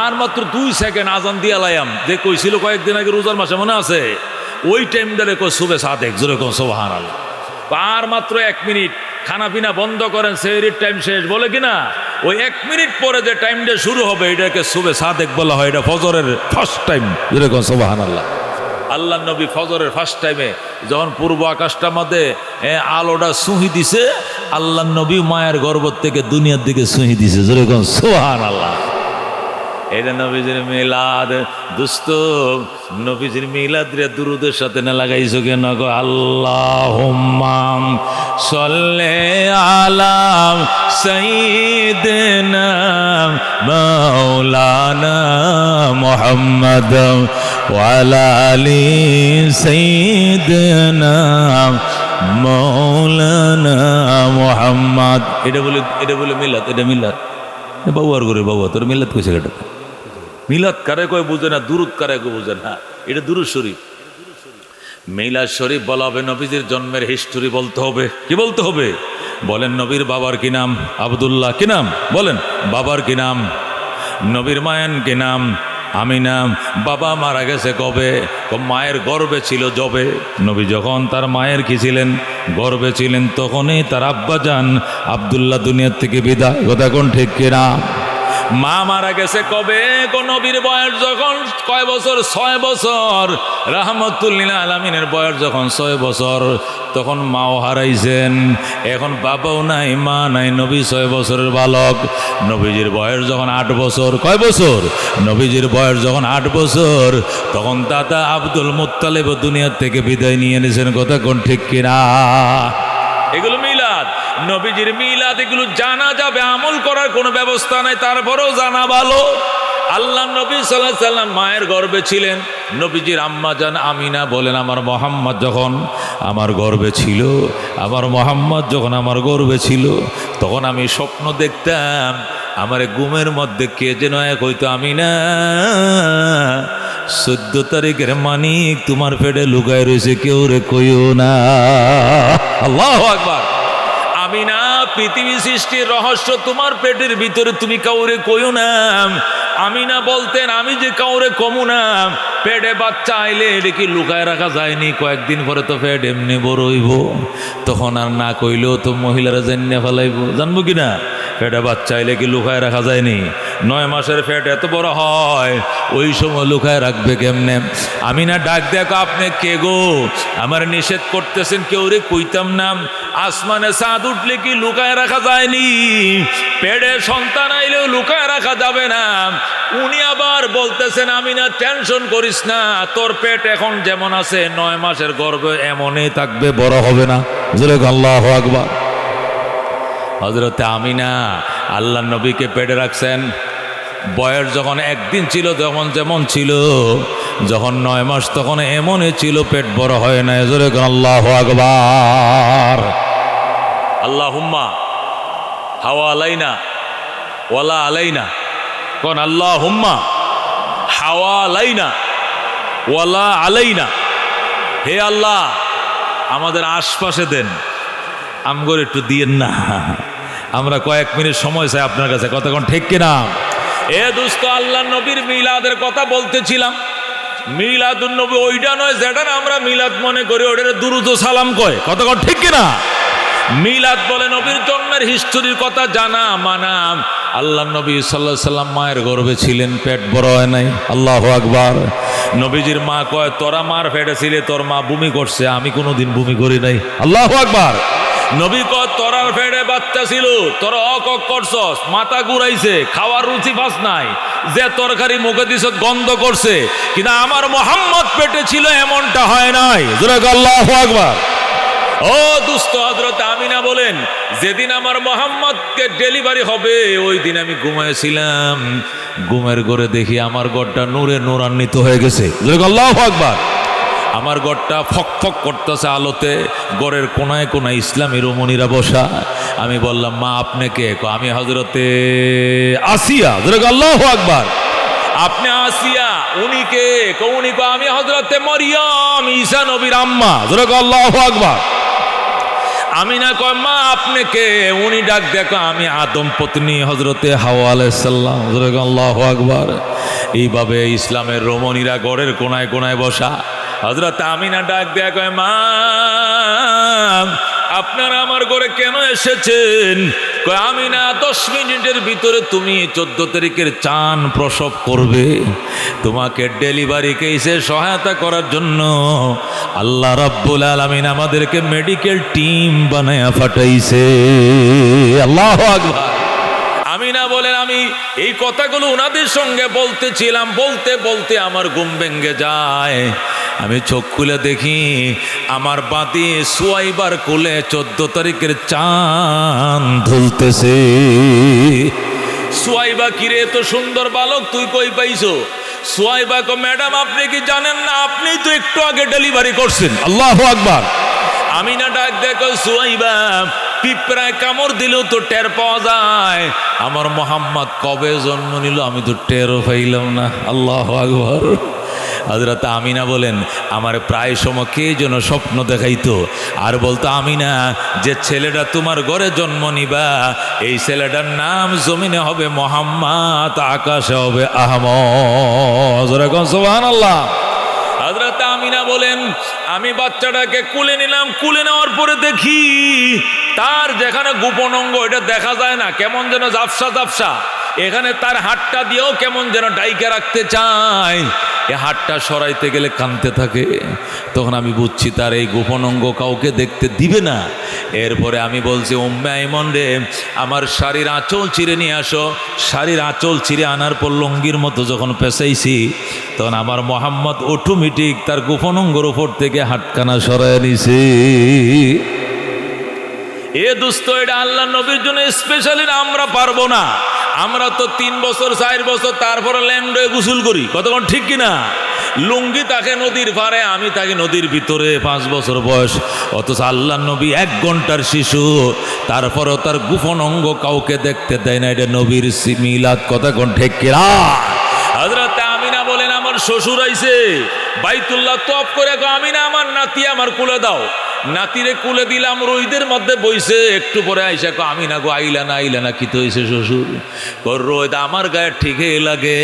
আর মাত্র ২ সেকেন্ড আজান দিয়া লাইম যে কইছিল কয়েকদিন আগে রোজার মাসে, মনে আছে? ওই টাইম ধরে কই সুবে সাদেক। জোরে কোন সুবহানাল্লাহ। আর মাত্র ১ মিনিট, খানা পিনা বন্ধ করেন, সেহরির টাইম শেষ, বলে কিনা? ওই ১ মিনিট পরে যে টাইমটা শুরু হবে এটাকে সুবে সাদেক বলা হয়। এটা ফজরের ফার্স্ট টাইম। জোরে কোন সুবহানাল্লাহ। আল্লাহ নবী ফজরের ফার্স্ট টাইমে যখন পূর্ব আকাশটার মধ্যে আলোটা সুহি দিছে, আল্লাহ নবী মায়ের গর্ভ থেকে দুনিয়ার দিকে সুহি দিছে। জোরে কোন সুবহানাল্লাহ। এটা নবীজির মিলাদ। দোস্ত, নবীজির মিলাদ রে দুরুদের সাথে না লাগাইছো কেন? আল্লাহুম্মা সাল্লি আলা সাইয়্যিদিনা মাওলানা মুহাম্মদ ওয়া আলা আলি সাইয়্যিদিনা মাওলানা মুহাম্মদ। এটা বলে মিলাদ। এটা মিলাদ। বাবু আর করে বাবু তোর মিলাদ কইছে কেটে? মিলাদ কারে কয় বুঝে না, দুরুদ কারে কয় বুঝে না। এটা দুরুদ শরীফ। মিলাদ শরীফ বলা হবে, নবীজির জন্মের হিস্টোরি বলতে হবে। কি বলতে হবে? বলেন নবীর বাবার কি নাম? আব্দুল্লাহ। কি নাম? বলেন। বাবার কি নাম? নবীর মায়ের কি নাম? আমিনা। বাবা মারা গেছে কবে? মায়ের গর্ভে ছিল যবে। নবী যখন তার মায়ের কি ছিলেন? গর্ভে ছিলেন, তখনই তার আব্বা যান আব্দুল্লাহ দুনিয়ার থেকে বিদায়। কথা কোন ঠিক কিনা? মা মারা গেছে কবে? নবীর বয়স যখন কয় বছর? ৬ বছর। রাহমাতুল্লিল আলামিনের বয়স যখন ৬ বছর, তখন মাও হারাইছেন। এখন বাবাও নাই, মা নাই, নবী ৬ বছরের বালক। নবীজির বয়স যখন ৮ বছর। কয় বছর? নবীজির বয়স যখন ৮ বছর, তখন দাদা আব্দুল মুত্তালিব দুনিয়ার থেকে বিদায় নিয়ে নিয়েছেন। কথা কোন ঠিক কিনা? এগুলো মিলাদ। নবীজির মিলাদ, এগুলো জানা যাবে, আমল করার কোনো ব্যবস্থা নাই, তারপরেও জানা ভালো। আল্লাহ নবী সাল্লাল্লাহু আলাইহি সাল্লাম মায়ের গর্ভে ছিলেন। নবীজির আম্মা জান আমিনা বলেন, আমার মোহাম্মদ যখন আমার গর্ভে ছিল, আমার মোহাম্মদ যখন আমার গর্ভে ছিল, তখন আমি স্বপ্ন দেখতাম আমার ঘুমের মধ্যে কে যেন এক হইতো, আমিনা 14 তারিখের মানিক তোমার পেটে লুকায় রয়েছে, কেউ রে কইও না। আল্লাহু আকবার। পৃথিবী সৃষ্টির রহস্য তোমার পেটের ভিতরে, তুমি কাউরে কইও না। আমিনা বলতেন আমি যে কাউরে কমু না, পেটে বাচ্চা আইলে এটা কি লুকায় রাখা যায়নি? কয়েকদিন পরে তো পেট এমনি বড় হইব, তখন আর না কইলেও তো মহিলারা জানিয়ে ফেলাইব, জানবো কিনা? পেটে বাচ্চা আইলে কি লুকায় রাখা যায়নি? 9 মাসের পেট এত বড় হয়, ওই সময় লুকায় রাখবে কেমনে? আমিনা ডাক দেখো, আপনি কে গো? আমার নিষেধ করতেছেন কেউরে কইতাম না। আসমানে চাঁদ উঠলে কি লুকায় রাখা যায়নি? পেটে সন্তান আইলেও লুকায় রাখা যাবে না। উনি আবার বলতেছেন আমিনা টেনশন করিস না, তোর পেট এখন যেমন আছে 9 মাসের গর্ভে এমনই থাকবে, বড় হবে না। আল্লাহু আকবার। হযরতে আমিনা আল্লাহ নবীকে পেটে রাখছেন। বয়স যখন একদিন ছিল তখন যেমন ছিল, যখন 9 মাস তখন এমনই ছিল, পেট বড় হয় না। জোরে আল্লাহু আকবার। আল্লাহুম্মা হাওয়া আলাইনা ওয়ালা আলাইনা, কোন আল্লাহুম্মা হাওয়া আলাইনা ওয়ালা আলাইনা। হে আল্লাহ, আমাদের আশপাশে দেন, আমগর একটু দিয়েন না। আমরা কয়েক মিনিট সময় চাই আপনার কাছে, কতক্ষণ ঠিক কিনা? এ দোস্ত, আল্লাহ নবীর মিলাদের কথা বলতেছিলাম। মিলাদুন নবী ওইটা নয় যেটা আমরা মিলাদ মনে করি, ওটা দুরুদ ও সালাম কয়, কতক্ষণ ঠিক কিনা? মিলাদ বলে নবীর জন্মের হিস্টোরির কথা জানা মানা। আল্লাহ নবী সাল্লাল্লাহু আলাইহি সাল্লাম মায়ের গর্ভে ছিলেন, পেট বড় হয় নাই। আল্লাহু আকবার। নবীজির মা কয়, তোরা মার পেটে ছিলে, তোর মা বমি করছে, আমি কোনোদিন বমি করি নাই। আল্লাহু আকবার। নবী কয়, তোরার পেটে বাচ্চা ছিল, তোরা অকক করছস, মাথা ঘুরাইছে, খাওয়ার রুচি পাস নাই, যে তরকারি মুখে দিছ গন্ধ করছে, কিন্তু আমার মুহাম্মদ পেটে ছিল এমনটা হয় নাই। আল্লাহু আকবার। ও দুস্থ, হযরত আমিনা বলেন যেদিন আমার মুহাম্মদকে ডেলিভারি হবে ওই দিন আমি ঘুমাইছিলাম, ঘুমের ঘরে দেখি আমার ঘরটা নূরে নূরান্বিত হয়ে গেছে। আল্লাহু আকবার। আমার ঘরটা ফক ফক করতেছে আলোতে, ঘরের কোনায় কোনায় ইসলামী রমণীরা বসা। আমি বললাম, মা আপনি কে? আমি হযরতে আসিয়া। আল্লাহু আকবার। আপনি আসিয়া? উনি কে? উনি কো আমি হযরতে মরিয়ম, ঈসা নবীর আম্মা। আল্লাহু আকবার। আমিনা কয়, মা আপনি কে? উনি ডাক দেখো, আমি আদম পত্নী হযরতে হাওয়া আলাইহিস সালাম। আল্লাহু আকবার। এইভাবে ইসলামের রমণীরা ঘরের কোনায় কোনায় বসা। হযরত আমিনা ডাক দেয়া কয়, মা আপনারা আমার ঘরে কেন এসেছেন? কয়, আমিনা 10 মিনিটের ভিতরে তুমি 14 তারিখের চান প্রসব করবে, তোমাকে ডেলিভারি কেসে সহায়তা করার জন্য আল্লাহ রাব্বুল আলামিন আমাদেরকে মেডিকেল টিম বানায়া পাঠাইছে। আল্লাহু আকবার। আমিনা বলেন, আমি এই কথাগুলো ওনাদের সঙ্গে বলতেছিলাম, বলতে বলতে আমার ঘুম ভেঙে যায়। আমি চোখ খুলে দেখি আমার বাতি সুয়াইবার কোলে 14 তারিখের চাঁদ ধুলতেছে। সুয়াইবা, কিরে এত সুন্দর বালক তুই কই পাইছো? সুয়াইবা কো, ম্যাডাম আপনি কি জানেন না, আপনি তো একটু আগে ডেলিভারি করছেন। আল্লাহু আকবার। আমিনা ডাক দেখো, সুয়াইবা পিঁপড়ায় কামড় দিলেও তো টের পাওয়া যায়, আমার মোহাম্মদ কবে জন্ম নিল আমি তো টেরও পাইলাম না। আল্লাহু আকবার। হযরত আমিনা বলেন, আমার প্রায় সময় কে যেন স্বপ্ন দেখাইতো আর বলতো, আমিনা যে ছেলেটা তোমার ঘরে জন্ম নিবা এই ছেলেটার নাম জমিনে হবে মোহাম্মদ, আকাশে হবে আহমদ। সুবহানাল্লাহ। হযরত আমিনা বলেন, আমি বাচ্চাটাকে কুলে নিলাম, কুলে নেওয়ার পরে দেখি তার যেখানে গোপন অঙ্গ এটা দেখা যায় না, কেমন যেন জাপসা জাপসা, এখানে তার হাতটা দিয়েও কেমন যেন ডাইকে রাখতে চায়, এ হাতটা সরাইতে গেলে কাঁদতে থাকে। তখন আমি বুঝছি তার এই গোপন অঙ্গ কাউকে দেখতে দিবে না। এরপরে আমি বলছি, উম্মে আইমন রে, আমার শাড়ির আঁচল চিরে নিয়ে আসো। শাড়ির আঁচল চিরে আনার পর লঙ্গির মতো যখন পেঁচাইছি তখন আমার মোহাম্মদ অটোমেটিক তার গোপন অঙ্গর উপর থেকে হাতখানা সরাই নিছে। এ দোস্ত, এটা আল্লাহ নবীর জন্য স্পেশালি আমরা পারবো না। আমরা তো 3 বছর 4 বছর তারপরে ল্যান্ড হয়ে গোসল করি, কতক্ষণ ঠিক কিনা? লুঙ্গি তাকে নদীর পারে, আমি তাকে নদীর ভিতরে, 5 বছর বয়স। অথচ আল্লাহ নবী 1 ঘন্টার শিশু, তারপরেও তার গোপন অঙ্গ কাউকে দেখতে দেয় না। এটা নবীর মিলাদ, কতক্ষণ ঠিক কিনা? হযরত আমিনা বলেন, আমার শ্বশুর আইছে বাইতুল্লাহ তপ করে, আমিনা আমার নাতি আমার কুলে দাও। নাতিরে কুলে দিলাম, রোদের মধ্যে বইছে। একটু পরে আইসা কো আমি না গো, আইলা না কি তো হয়েছে শ্বশুর? রোদ আমার গায়ে ঠিকই লাগে,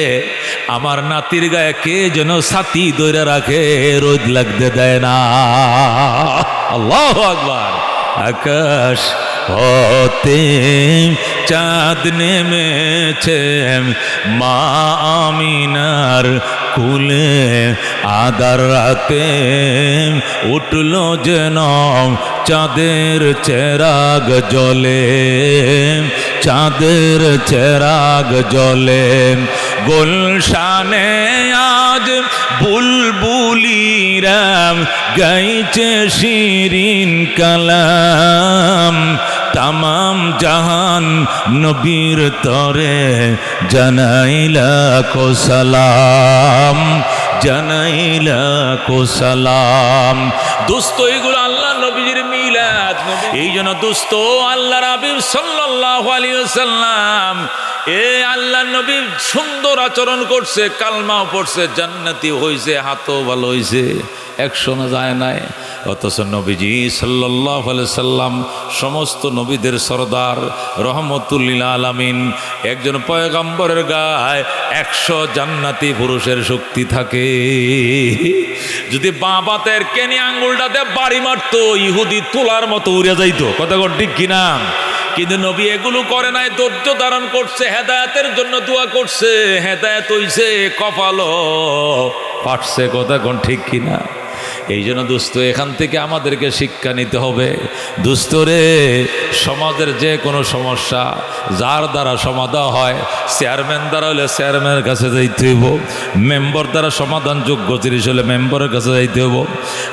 আমার নাতির গায়ে কে যেন ছাতি দইরা রাখে, রোদ লাগতে দেয় না। আল্লাহু আকবার। আকাশ হতে চাঁদ নেমেছে মা আমিনার কুলে, আদার রাতে উঠল যেন চাঁদের চেরাগ জ্বলে, চাঁদের চেরাগ জ্বলে। গুলশানে আজ বুলবুলিরাম গাইছে শিরিন কালাম, তামাম জাহান নবীর তরে জানাইলা কো সালাম, জানাইলা কো সালাম। দোস্ত এগুলো আল্লাহ নবীর মিলাদ। এই জন্য দোস্ত আল্লাহর হাবিব সাল্লাল্লাহু আলাইহি ওয়াসাল্লাম আল্লাহ নবী সুন্দর আচরণ করছে, কালমাও পড়ছে, জান্নাতি হইছে, হাতও ভালো হইছে, একশোনা যায় নাই। অথচ নবীজি সাল্লাল্লাহু আলাইহি সাল্লাম সমস্ত নবীদের সরদার, রহমতুল লিল আলামিন, একজন পয়গম্বরের গায়ে 100 জান্নাতি পুরুষের শক্তি থাকে। যদি বাঁ বাতের কেনি আঙ্গুলটাতে বাড়ি মারতো, ইহুদি তোলার মতো উড়ে যাইতো। কথা কোন ঠিক কিনা? কিন্তু নবী এগুলো করে নাই, ধৈর্য ধারণ করছে, হেদায়েতের জন্য দোয়া করছে, হেদায়েত হইছে, কপালও পাঠছে। কথা কোন ঠিক কিনা? এই জন্য দোস্ত এখান থেকে আমাদেরকে শিক্ষা নিতে হবে। দোস্ত রে, সমাজের যে কোনো সমস্যা যার দ্বারা সমাধান হয়, চেয়ারম্যান দ্বারা হলে চেয়ারম্যানের কাছে যাইতে হইব, মেম্বার দ্বারা সমাধানযোগ্য জিনিস হলে মেম্বারের কাছে যাইতে হইব।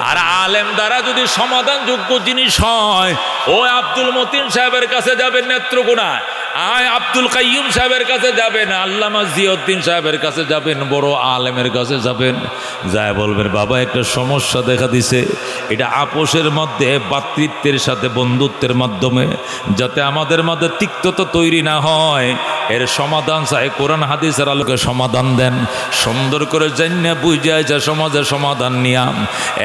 আর আলেম দ্বারা যদি সমাধানযোগ্য জিনিস হয়, ওই আব্দুল মতিন সাহেবের কাছে যাবেন নেত্রকোনায়, আব্দুল কাইয়ুম সাহেবের কাছে যাবেন, আল্লামা জিয়াউদ্দিন সাহেবের কাছে যাবেন, বড় আলেমের কাছে যাবেন, যায় বলবেন বাবা একটা সমস্যা দেখা দিছে, এটা আপোষের মধ্যে ভ্রাতৃত্বের সাথে বন্ধুত্বের মাধ্যমে যাতে আমাদের মধ্যে তিক্ততা তৈরি না হয়, এর সমাধান চাই, কোরআন হাদিসের আলোকে সমাধান দেন। সুন্দর করে জান্না বুঝায় যা সমাজের সমাধান নিয়াম,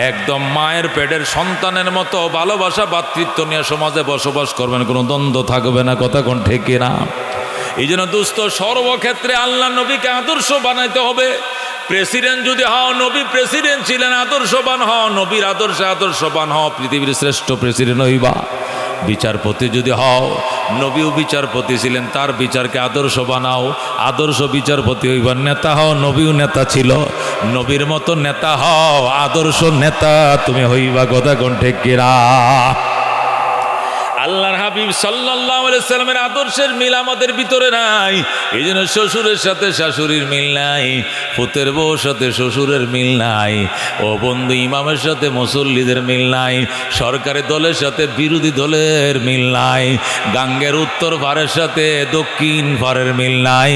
একদম মায়ের পেটের সন্তানের মতো ভালোবাসা ভ্রাতৃত্ব নিয়ে সমাজে বসবাস করবেন, কোনো দ্বন্দ্ব থাকবে না। কথা কোন ঠিক কিনা? এই জন্য দোস্ত সর্বক্ষেত্রে আল্লাহ নবীকে আদর্শ বানাইতে হবে। প্রেসিডেন্ট যদি হও, নবী প্রেসিডেন্ট ছিলেন, আদর্শবান হও, নবীর আদর্শে আদর্শবান হও, পৃথিবীর শ্রেষ্ঠ প্রেসিডেন্ট হইবা। বিচারপতি যদি হও, নবীও বিচারপতি ছিলেন, তার বিচারকে আদর্শ বানাও, আদর্শ বিচারপতি হইবা। নেতা হও, নবীও নেতা ছিল, নবীর মতো নেতা হও, আদর্শ নেতা তুমি হইবা। কথা কোন ঠিক কিনা? আল্লাহর হাবিব সাল্লাল্লাহু আলাইহি সাল্লামের আদর্শের মিল আমাদের ভিতরে নাই। এই জন্য শ্বশুরের সাথে শাশুড়ির মিল নাই, পুতের বউর সাথে শ্বশুরের মিল নাই, ও বন্ধু ইমামের সাথে মুসল্লিদের মিল নাই, সরকারি দলের সাথে বিরোধী দলের মিল নাই, গাঙ্গের উত্তর পারের সাথে দক্ষিণ পারের মিল নাই।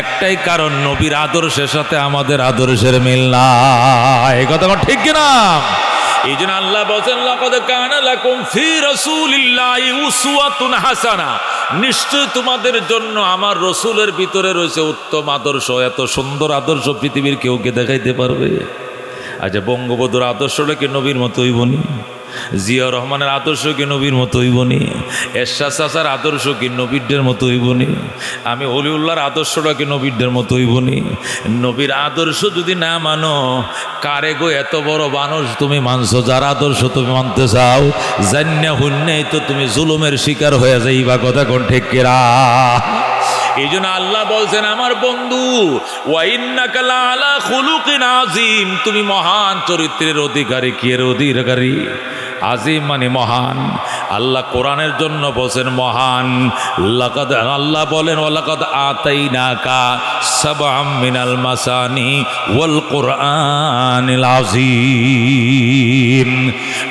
একটাই কারণ, নবীর আদর্শের সাথে আমাদের আদর্শের মিল নাই। কথা ঠিক কিনা? এই জন্য আল্লাহ বলেন লাকাদ কানা লাকুম ফি রাসূলিল্লাহি উসওয়াতুন হাসানা, নিশ্চয় তোমাদের জন্য আমার রসুলের ভিতরে রয়েছে উত্তম আদর্শ। এত সুন্দর আদর্শ পৃথিবীর কেউ কে দেখাইতে পারবে? আচ্ছা, বঙ্গবন্ধুর আদর্শটা কি নবীর মতো হইবনি? জিয়া রহমানের আদর্শ কি নবীর মতো হইবনি? এরশাদ চাচার আদর্শ কি নবীরদের মতো হইবনি? আমি অলিউল্লাহর আদর্শটা কি নবীরদের মতো হইবনি? নবীর আদর্শ যদি না মানো, কারে গো এত বড় মানুষ তুমি মানছো, যার আদর্শ তুমি মানতে চাও, জান্না হুন্নেই তো তুমি জুলুমের শিকার হয়ে যাইবা। কথা কোন ঠিক কিনা? এই জন্য আল্লাহ বলছেন আমার বন্ধু, ওয়া ইন্নাকা লাআলা খুলুকিন আযীম, তুমি মহান চরিত্রের অধিকারী। কি এর অধিকারী? আজিম মানে মহান। আল্লাহ কোরআনের জন্য বলেন মহান। লাকাদ, আল্লাহ বলেন ওয়ালাকাদ আতাইনাকা সাবআম মিনাল মাসানি ওয়াল কুরআনিল আযীম।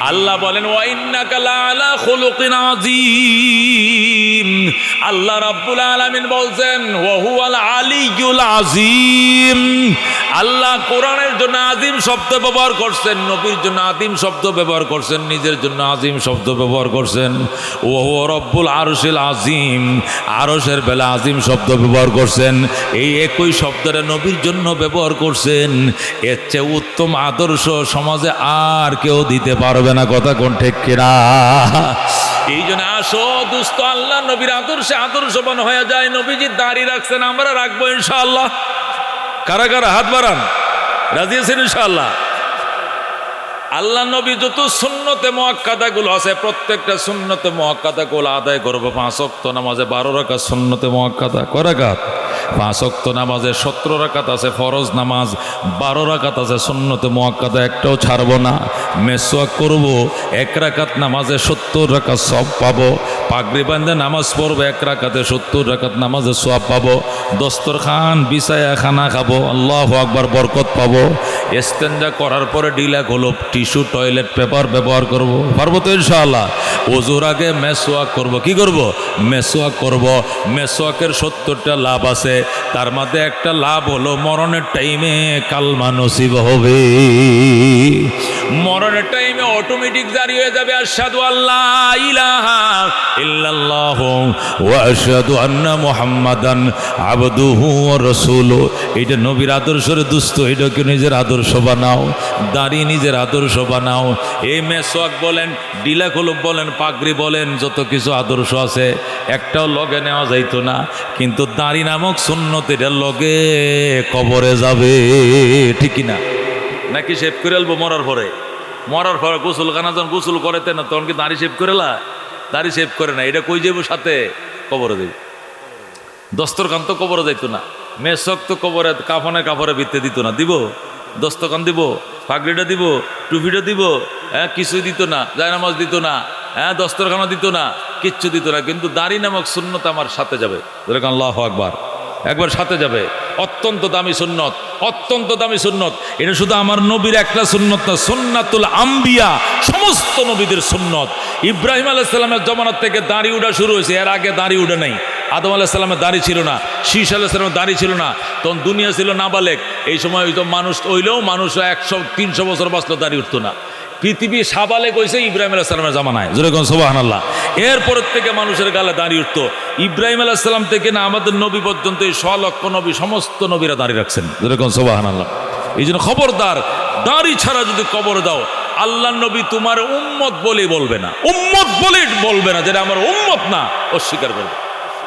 আল্লাহ বলেন ওয়া ইন্নাকা লাআলা খুলুকিন আযীম। আল্লাহ রাব্বুল আলামিন বলছেন ওয়া হুয়াল আলিয়্যুল আযীম। আল্লাহ কোরআনের জন্য আজিম শব্দ ব্যবহার করছেন, নবীর জন্য আদিম শব্দ ব্যবহার করছেন, নিজের জন্য আজিম শব্দ ব্যবহার করছেন। ও রব্বুল আরশিল আজিম, আরশের বেলা আজিম শব্দ ব্যবহার করছেন। এই একই শব্দটা নবীর জন্য ব্যবহার করছেন। এর চেয়ে উত্তম আদর্শ সমাজে আর কেউ দিতে পারবে না, কথা কোন ঠিক কিনা? এই জন্য আসো দুস্থ, আল্লাহ নবীর আদর্শে আদর্শবান হয়ে যায়। নবীজি দাড়ি রাখছেন, আমরা রাখবো ইনশাআল্লাহ। কারা কারা হাত বাড়ান, রাজি আছেন ইনশাআল্লাহ? আল্লাহ নবী যত সুন্নতে মুআক্কাদাগুলো আছে, প্রত্যেকটা সুন্নতে মুআক্কাদাগুলো আদায় করবো। 5 ওয়াক্ত নামাজে 12 রাকাত সুন্নতে মুআক্কাদা, কয় রাকাত? 5 ওয়াক্ত নামাজে 17 রাকাত আছে ফরজ নামাজ, 12 রাকাত আছে সুন্নতে মুআক্কাদা, একটাও ছাড়বো না। মেসওয়াক করব, 1 রাকাত নামাজে 70 রাকাত সওয়াব পাবো। পাগড়ি বাঁধে নামাজ পড়বো, 1 রাকাতে 70 রাকাত নামাজে সওয়াব পাবো। দস্তরখান বিছায়া খানা খাবো, আল্লাহু আকবার, বরকত পাবো। ইস্তেঞ্জা করার পরে ডিলা গোলপ টিস্যু টয়লেট পেপার ব্যবহার করব, পারবো তো ইনশাআল্লাহ। ওজুর আগে মেসওয়াক করব, কি করব? মেসওয়াক করব। মেসওয়াকের 70টা লাভ আছে, তার মধ্যে একটা লাভ হলো মরণের টাইমে কালমা নসিব হবে। মরণের টাইমে অটোমেটিক জারি হয়ে যাবে আশহাদু আল্লা ইলাহা ইল্লাল্লাহু ওয়া আশহাদু আন্না মুহাম্মাদান আবদুহু ওয়া রাসূলুহু। এটা নবীর আদর্শের দুস্থ, এটাকে নিজের আদর্শ বানাও। দাড়ি নিজের আদর্শ বানাও। এই মেসওয়াক বলেন, ডিলা কলব বলেন, পাগড়ি বলেন, যত কিছু আদর্শ আছে একটাও লগে নেওয়া যাইতো না, কিন্তু দাড়ি নামক সুন্নত এটা লগে কবরে যাবে, ঠিক না? নাকি শেভ করে আলবো মরার পরে? মরার পরে গোসল খানা যখন গোসল করেতে না, তখন কি দাড়ি শেভ করেলা? দাড়ি শেভ করে না, এটা কই যাবো সাথে? কবরে দেব। দস্তরখান তো কবরে যাইতো না, মেসক তো কবরে কাফনে ভিত্তে দিত না, দিব? দস্তরখান দিব, পাগড়িটা দিব, টুপিটা দিব, হ্যাঁ কিছুই দিত না, জায়নামাজ দিত না, হ্যাঁ দস্তরখানা দিত না, কিচ্ছু দিত না। কিন্তু দাড়ি নামক সুন্নত আমার সাথে যাবে, যেরকম আল্লাহু আকবার, একবার সাথে যাবে। অত্যন্ত দামি সুন্নত, অত্যন্ত দামি সুন্নত। এটা শুধু আমার নবীর একটা সুন্নত না, সুন্নাতুল আম্বিয়া, সমস্ত নবীদের সুন্নত। ইব্রাহিম আলাইহিস সালামের জমানার থেকে দাড়ি উঠা শুরু হয়েছে, এর আগে দাড়ি উঠে নাই। আদম আলাইহিস সালামের দাড়ি ছিল না, শীষ আলাইহিস সালামের দাড়ি ছিল না, তখন দুনিয়া ছিল নাবালেক। এই সময় হয়তো মানুষ হইলেও মানুষ 100-300 বছর বাঁচলেও দাড়ি উঠতো না। পৃথিবী সাবালেক হয়েছে ইব্রাহিম আলাইহিস সালামের জামানায়, যেরকম সুবহানাল্লাহ। এরপরের থেকে মানুষের গালে দাড়ি উঠতো। ইব্রাহিম আলাইহিস সালাম থেকে না আমাদের নবী পর্যন্ত এই 100 লক্ষ নবী, সমস্ত নবীরা দাড়ি রাখছেন, যেরকম সুবহানাল্লাহ। এই জন্য খবরদার, দাড়ি ছাড়া যদি কবর দাও, আল্লাহ নবী তোমার উম্মত বলেই বলবে না, উম্মত বলেই বলবে না, যেটা আমার উম্মত না, অস্বীকার করবে।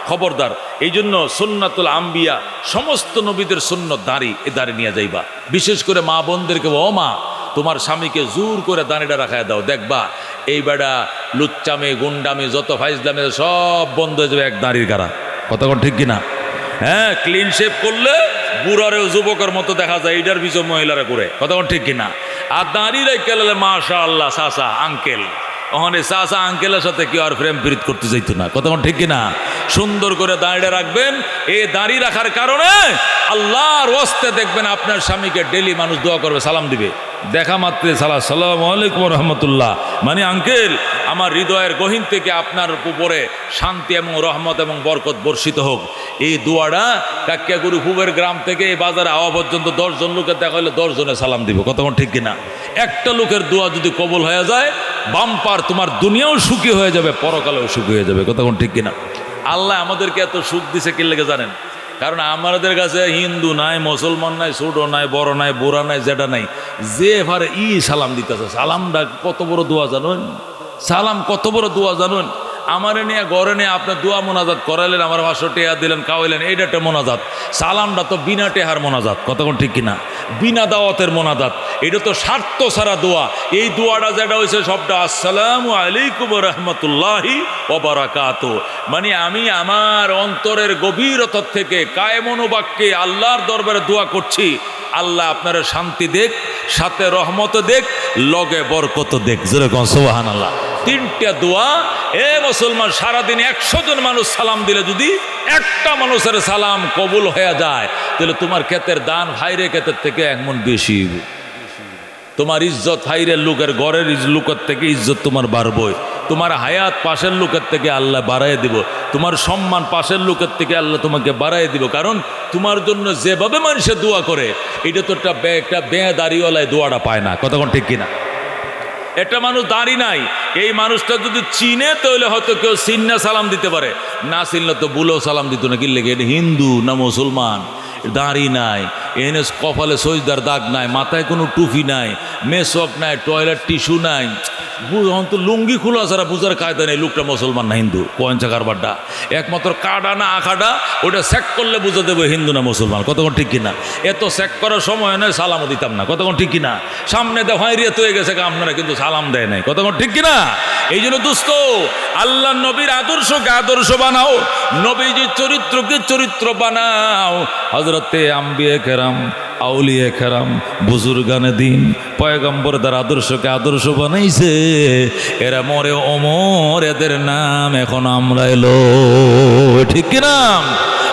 খবরদার। এই জন্য সুন্নাতুল আম্বিয়া, সমস্ত নবীদের সুন্নত দাড়ি, এ দাড়ি নিয়ে যাইবা। বিশেষ করে মা বোনদেরকে, ও মা, তোমার স্বামীকে জোর করে দাড়িটা রাখায় দাও, দেখবা এই বেড়া লুচ্চামে গুন্ডামি যত ফাইজলামে সব বন্ধ হয়ে যাবে এক দাড়ির গাড়া, কথা ঠিক কিনা? হ্যাঁ, ক্লিন শেভ করলে বুড়ারেও যুবকের মতো দেখা যায়, এইটার পিছন মহিলারা করে, কথা ঠিক কিনা? আর দাঁড়িয়ে রেখে মাশা আল্লাহ, চাচা আঙ্কেল, ওখানে চাচা আঙ্কেলের সাথে কেউ আর প্রেম প্রীত করতে যাইতো না, কথা ঠিক কিনা? সুন্দর করে দাঁড়িয়ে রাখবেন। এই দাঁড়িয়ে রাখার কারণে আল্লাহর ওয়াস্তে দেখবেন আপনার স্বামীকে ডেলি মানুষ দোয়া করবে, সালাম দিবে, দেখা মাত্রে আসসালামু আলাইকুম রহমতুল্লাহ, মানে আঙ্কেল আমার হৃদয়ের গহীন থেকে আপনার উপরে শান্তি এবং রহমত এবং বরকত বর্ষিত হোক। এই দোয়াটা কাকিয়াগুরু পুবের গ্রাম থেকে এই বাজারে আওয়া পর্যন্ত 10 জন লোকের দেখা হলে 10 জনে সালাম দিব, কথা ঠিক কিনা? একটা লোকের দোয়া যদি কবুল হয়ে যায়, বাম্পার, তোমার দুনিয়াও সুখী হয়ে যাবে, পরকালেও সুখী হয়ে যাবে, কথা ঠিক কিনা? আল্লাহ আমাদেরকে এত সুখ দিছে কি লেগে জানেন? কারণ আমাদের কাছে হিন্দু নাই, মুসলমান নাই, ছোট নাই, বড় নাই, বুড়া নাই, যেটা নাই, যে এবারে সালাম দিতেছে, সালামটা কত বড় দোয়া জানুন, সালাম কত বড় দোয়া জানুন। আমারে নিয়ে ঘরে নিয়ে আপনার দোয়া মোনাজাত করাইলেন, আমার 500 টাকা দিলেন, খাওয়াইলেন, এইটা একটা মোনাজাত। সালামটা তো বিনা টেহার মোনাজাত, কতক্ষণ ঠিক কিনা? বিনা দাওয়াতের মোনাজাত, এটা তো স্বার্থ ছাড়া দোয়া। এই দোয়াটা যেটা হয়েছে সবটা আসসালামু আলাইকুম রহমতুল্লাহি ওয়া বারাকাতুহু, মানে আমি আমার অন্তরের গভীরতা থেকে কায়মনোবাক্যে আল্লাহর দরবারে দোয়া করছি, আল্লাহ আপনার শান্তি দেখ, সাথে রহমত দেখ, লগে বরকত দেখ, যেরকম সুবহানাল্লাহ। 3টা দোয়া। এ মুসলমান, সারাদিন 100 জন মানুষ সালাম দিলে যদি একটা মানুষের সালাম কবুল হয়ে যায়, তাহলে তোমার ক্ষেতের দান ভাইরে ক্ষেতের থেকে 1 মণ বেশি, তোমার ইজ্জত ভাইরের লোকের ঘরের লোকের থেকে ইজ্জত তোমার বাড়বই। তোমার হায়াত পাশের লোকের থেকে আল্লাহ বাড়ায় দিব, তোমার সম্মান পাশের লোকের থেকে আল্লাহ তোমাকে বাড়ায় দিব। কারণ তোমার জন্য যেভাবে মানুষে দোয়া করে, এটা তো একটা দাড়িওয়ালায় দোয়াটা পায় না। কতক্ষণ ঠিক কিনা? একটা মানুষ দাড়ি নাই, এই মানুষটা যদি চিনে তাহলে হয়তো কেউ চিন্না সালাম দিতে পারে, না চিনলে তো বুলো সালাম দিত না। কি লেগে এটা হিন্দু না মুসলমান, দাড়ি নাই, এনে কপালে সজদার দাগ নাই, মাথায় কোনো টুপি নাই, মেসওয়াক নাই, টয়লেট টিস্যু নাই, তো লুঙ্গি খোলা ছাড়া বুঝার কায়দা নেই লোকটা মুসলমান না হিন্দু। পয়ঞ্চা কারবারটা একমাত্র কাটা না আখাটা, ওটা চেক করলে বুঝে দেবো হিন্দু না মুসলমান। কতক্ষণ ঠিক কিনা? এত চেক করার সময় নয়, সালামও দিতাম না। কতক্ষণ ঠিক কিনা? সামনে দেখ হাইরিয়া তো হয়ে গেছে আপনারা, কিন্তু সালাম দেয় নাই। কতক্ষণ ঠিক কিনা? এই জন্য দোস্ত, আল্লাহ নবীর আদর্শকে আদর্শ বানাও, নবীজির চরিত্রকে চরিত্র বানাও। হযরতে আম্বিয়া কেরাম, আউলিয়া কেরাম, বুজুর্গানে দিন, পয়গম্বর তার আদর্শকে আদর্শ বানাইছে। এরা মরে ওমর, এদের নাম এখন আমরা এলো। ঠিক কিনা?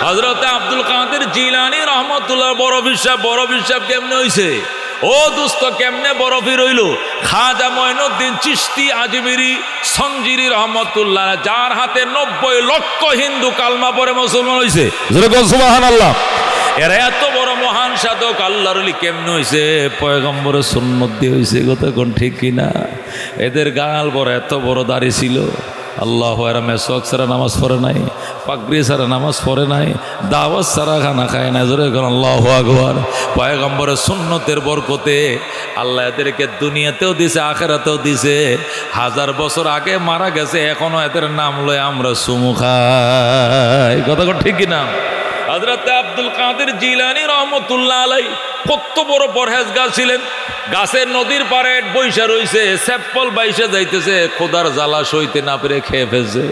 হযরতে আব্দুল কাদের জিলানী রহমতুল্লাহ বড় বিশ্বাস কেমনে হইছে? ও দোস্ত, কেমনে বরফি রইল? খাজা মঈনুদ্দিন চিশতি আজমিরি সঞ্জিরি রহমতুল্লাহ, যার হাতে 90 লক্ষ হিন্দু কালমা পরে মুসলমান হইছে। সুবহানাল্লাহ। এরা এত বড় মহান সাধক আল্লাহর ওলি কেমনে হইছে? পয়গম্বরের সুন্নত দিয়ে হইছে। কথা কোন ঠিক কিনা? এদের গাল বড়, এত বড় দাড়ি ছিল। আল্লাহ, এরা মেসওয়াক ছাড়া নামাজ পড়ে নাই, পাগড়ি ছাড়া নামাজ পড়ে নাই, দাওয়াত ছাড়া খানা খায় না। জোরে কোন আল্লাহু আকবার। পয়গম্বরের সুন্নতের বরকতে আল্লাহ এদেরকে দুনিয়াতেও দিছে, আখিরাতেও দিছে। 1000 বছর আগে মারা গেছে, এখনো এদের নাম লয় আমরা চুমু খাই। কথা ঠিক কিনা? হযরত আব্দুল কাদের জিলানী রহমতুল্লাহ আলাই কত বড় পরহেজগার ছিলেন। গাছের নদীর পাড়ে বৈশা রইছে, সেপ্পল বাইশে যাইতেছে, খোদার জ্বালা সইতে না পেরে খেয়ে ফেলছে।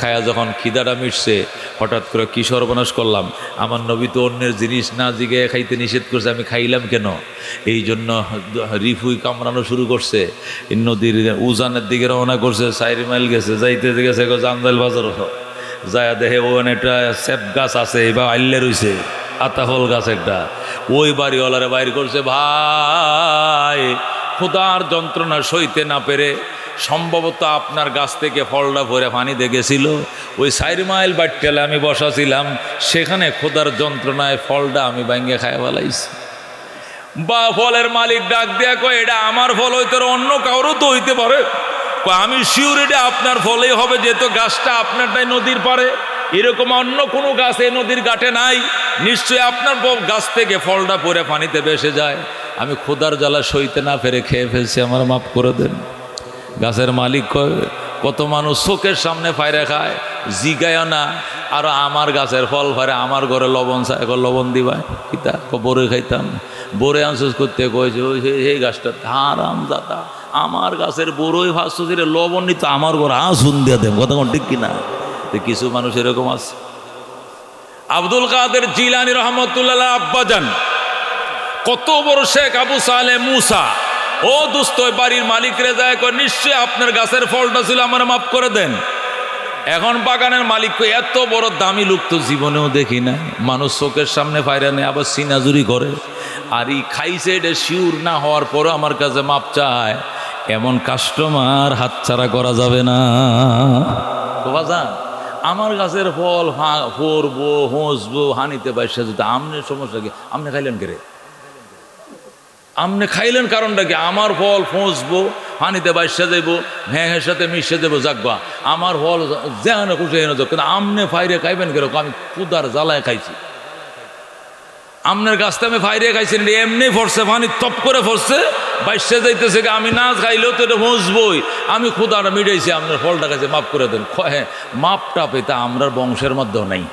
খায়া যখন খিদাটা মিটছে, হঠাৎ করে কি সর্বনাশ করলাম, আমার নবী তো অন্যের জিনিস না জিগে খাইতে নিষেধ করছে, আমি খাইলাম কেন? এই জন্য রিফুই কামড়ানো শুরু করছে। নদীর উজানের দিকে রওনা করছে, 4 মাইল গেছে, যাইতে গেছে জান্দাইল বাজার, যায় দেখে ওখানে একটা সেপ গাছ আছে, এবার আইলে রইছে আতাফল গাছ একটা। ওই বাড়িওয়ালারে বাইর করছে, ভাই খোদার যন্ত্রণা সইতে না পেরে সম্ভবত আপনার গাছ থেকে ফলটা ভরে পানি দেখেছিল, ওই 4 মাইল বাট্টেলে আমি বসাছিলাম, সেখানে খোদার যন্ত্রণায় ফলটা আমি ভাঙ্গে খায় ফেলাইছি। বা ফলের মালিক ডাক দেয়া কয়, এটা আমার ফল হইতে অন্য কারো তো হইতে পারে, আমি শিওর এটা আপনার ফলেই হবে, যেহেতু গাছটা আপনারটাই নদীর পারে, এরকম অন্য কোনো গাছ এই নদীর ঘাটে নাই, নিশ্চয়ই আপনার গাছ থেকে ফলটা পরে পানিতে ভেসে যায়। আমি খোদার জ্বালা সইতে না পেরে খেয়ে ফেলছি, আমার মাফ করে দেন। গাছের মালিক কয়, কত মানুষ চোখের সামনে ফাইরে খায়, জিগায় না, আর আমার গাছের ফল ফারে আমার ঘরে লবণ চায়, লবণ দিবাই কিতা বরে খাইতাম, বরে আনসুস করতে কয়েছে ওই এই গাছটা হারাম দাদা, আমার গাছের বড়ই ভাসছে লবণ নিত আমার ঘরে আসুন দিয়ে দেব। কথা ঠিক কিনা? কিছু মানুষ এরকম আছে। আব্দুল কাদের জিলানী রহমতুল্লাহ আব্বাজান, কত বড় শেখ আবু সালে মুসা, ও দোস্ত বাড়ির মালিক রে যায় কয়, নিশ্চয় আপনার গাছের ফলটা ছিল, আমার মাফ করে দেন। এখন বাগানের মালিক কই, এত বড় দামি লোক তো জীবনেও দেখি না, মানুষ চোখের সামনে ফাইরা নেই, আবার সিনাজুরি করে, আর ই খাইছে এটা শিউর না হওয়ার পরও আমার কাছে মাপ চায়। এমন কাস্টমার হাতছাড়া করা যাবে না। বাজান, আমার গাছের ফল ফরবো, হসবো, হানিতে বাইসা যেতে আমনের সমস্যা কি? আমনে খাইলেন কে রে? আমনে খাইলেন কারণটা কি? আমার ফল ফসবো, পানিতে বাইসা যাইব, ভ্যাঁয়ের সাথে মিশে যাবো, জাগবা আমার ফল যেন খুশি এনে যাক, কিন্তু আমনে ফাইরে খাইবেন কেরকম? আমি ক্ষুদার জ্বালায় খাইছি, আমনের গাছটা আমি ফাইরে খাইছি, এমনি ফরছে, পানি টপ করে ফরছে, বাইসা যাইতেছে, আমি না খাইলেও তো এটা ফসবই, আমি ক্ষুদাটা মিটাইছি, আপনার ফলটা খাইছে, মাফ করে দেন। হ্যাঁ, মাপটা পেতা আমরা বংশের মধ্যেও নাই,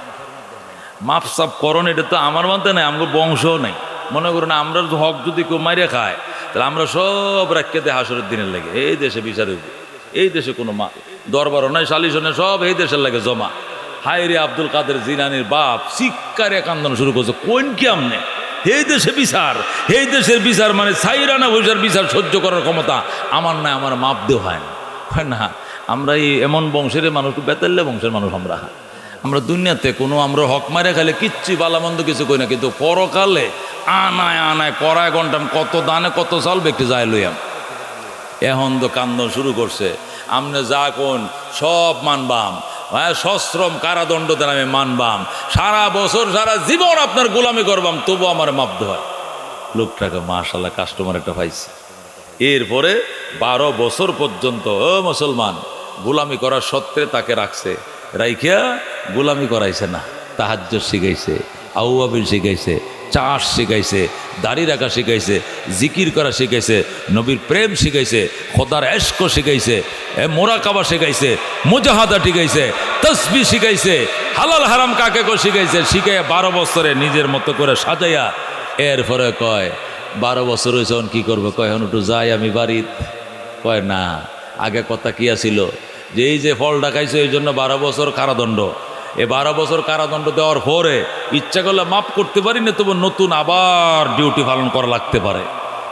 মাপ সাপ করণ এটা তো আমার মধ্যে নাই, আমার বংশও নাই। মনে করুন আমরা হক যদি কেউ মাইরে খায়, তাহলে আমরা সব রাখিয়ে দেয় হাসরের দিনের লাগে, এই দেশে বিচার হইব, এই দেশে কোনো মা দরবারও নাই, সালিশও নাই, সব এই দেশের লাগে জমা। হায় রে, আব্দুল কাদের জিলানীর বাপ চিৎকারে কান্দন শুরু করছে, কোন কি আমনে এই দেশে বিচার, এই দেশের বিচার মানে সাইরানা বৈশার বিচার সহ্য করার ক্ষমতা আমার নাই, আমার মাপ দেওয়া হয় না। আমরা এই এমন বংশের মানুষ, বেতাল্লে বংশের মানুষ, আমরা দুনিয়াতে কোনো আমরা হক মারে খাইলে কিচ্ছু বালামন্দ কিছু করি না, কিন্তু পরকালে আনায় আনায় কড়ায় ঘন্টাম কত দানে কত চাল ব্যক্তি যায় লইয়াম। এখন তো কান্দন শুরু করছে, আমনে যা কোন সব মানবাম, হ্যাঁ সশ্রম কারাদণ্ড দেন আমি মানবাম, সারা বছর সারা জীবন আপনার গোলামি করবাম, তবু আমার মাপতে হয়। লোকটাকে মাশাআল্লাহ কাস্টমার একটা পাইছে। এরপরে 12 বছর পর্যন্ত মুসলমান গোলামি করার সত্ত্বে তাকে রাখছে, রাইখিয়া গোলামি করাইছে না, তাহাজ্জুদ শিখাইছে, আউয়াবিল শিখাইছে, চাষ শিখাইছে, দাড়ি রাখা শিখাইছে, জিকির করা শিখাইছে, নবীর প্রেম শিখাইছে, খোদার এশক শিখাইছে, মোরাকাবা শিখাইছে, মুজাহাদা শিখাইছে, তসবিহ শিখাইছে, হালাল হারাম কাকে কো শিখাইছে, শিখাইয়া 12 বছরে নিজের মতো করে সাজাইয়া এরপরে কয় 12 বছর হয়েছে এখন কী করবো, কয় এখন একটু যাই আমি বাড়িত। কয় না, আগে কথা কি আছিল যে এই যে ফল ডাকাইছে এই জন্য 12 বছর কারাদণ্ড। এই 12 বছর কারাদণ্ড দেওয়ার পরে ইচ্ছা করলে মাফ করতে পারি না, তবু নতুন আবার ডিউটি পালন করা লাগতে পারে।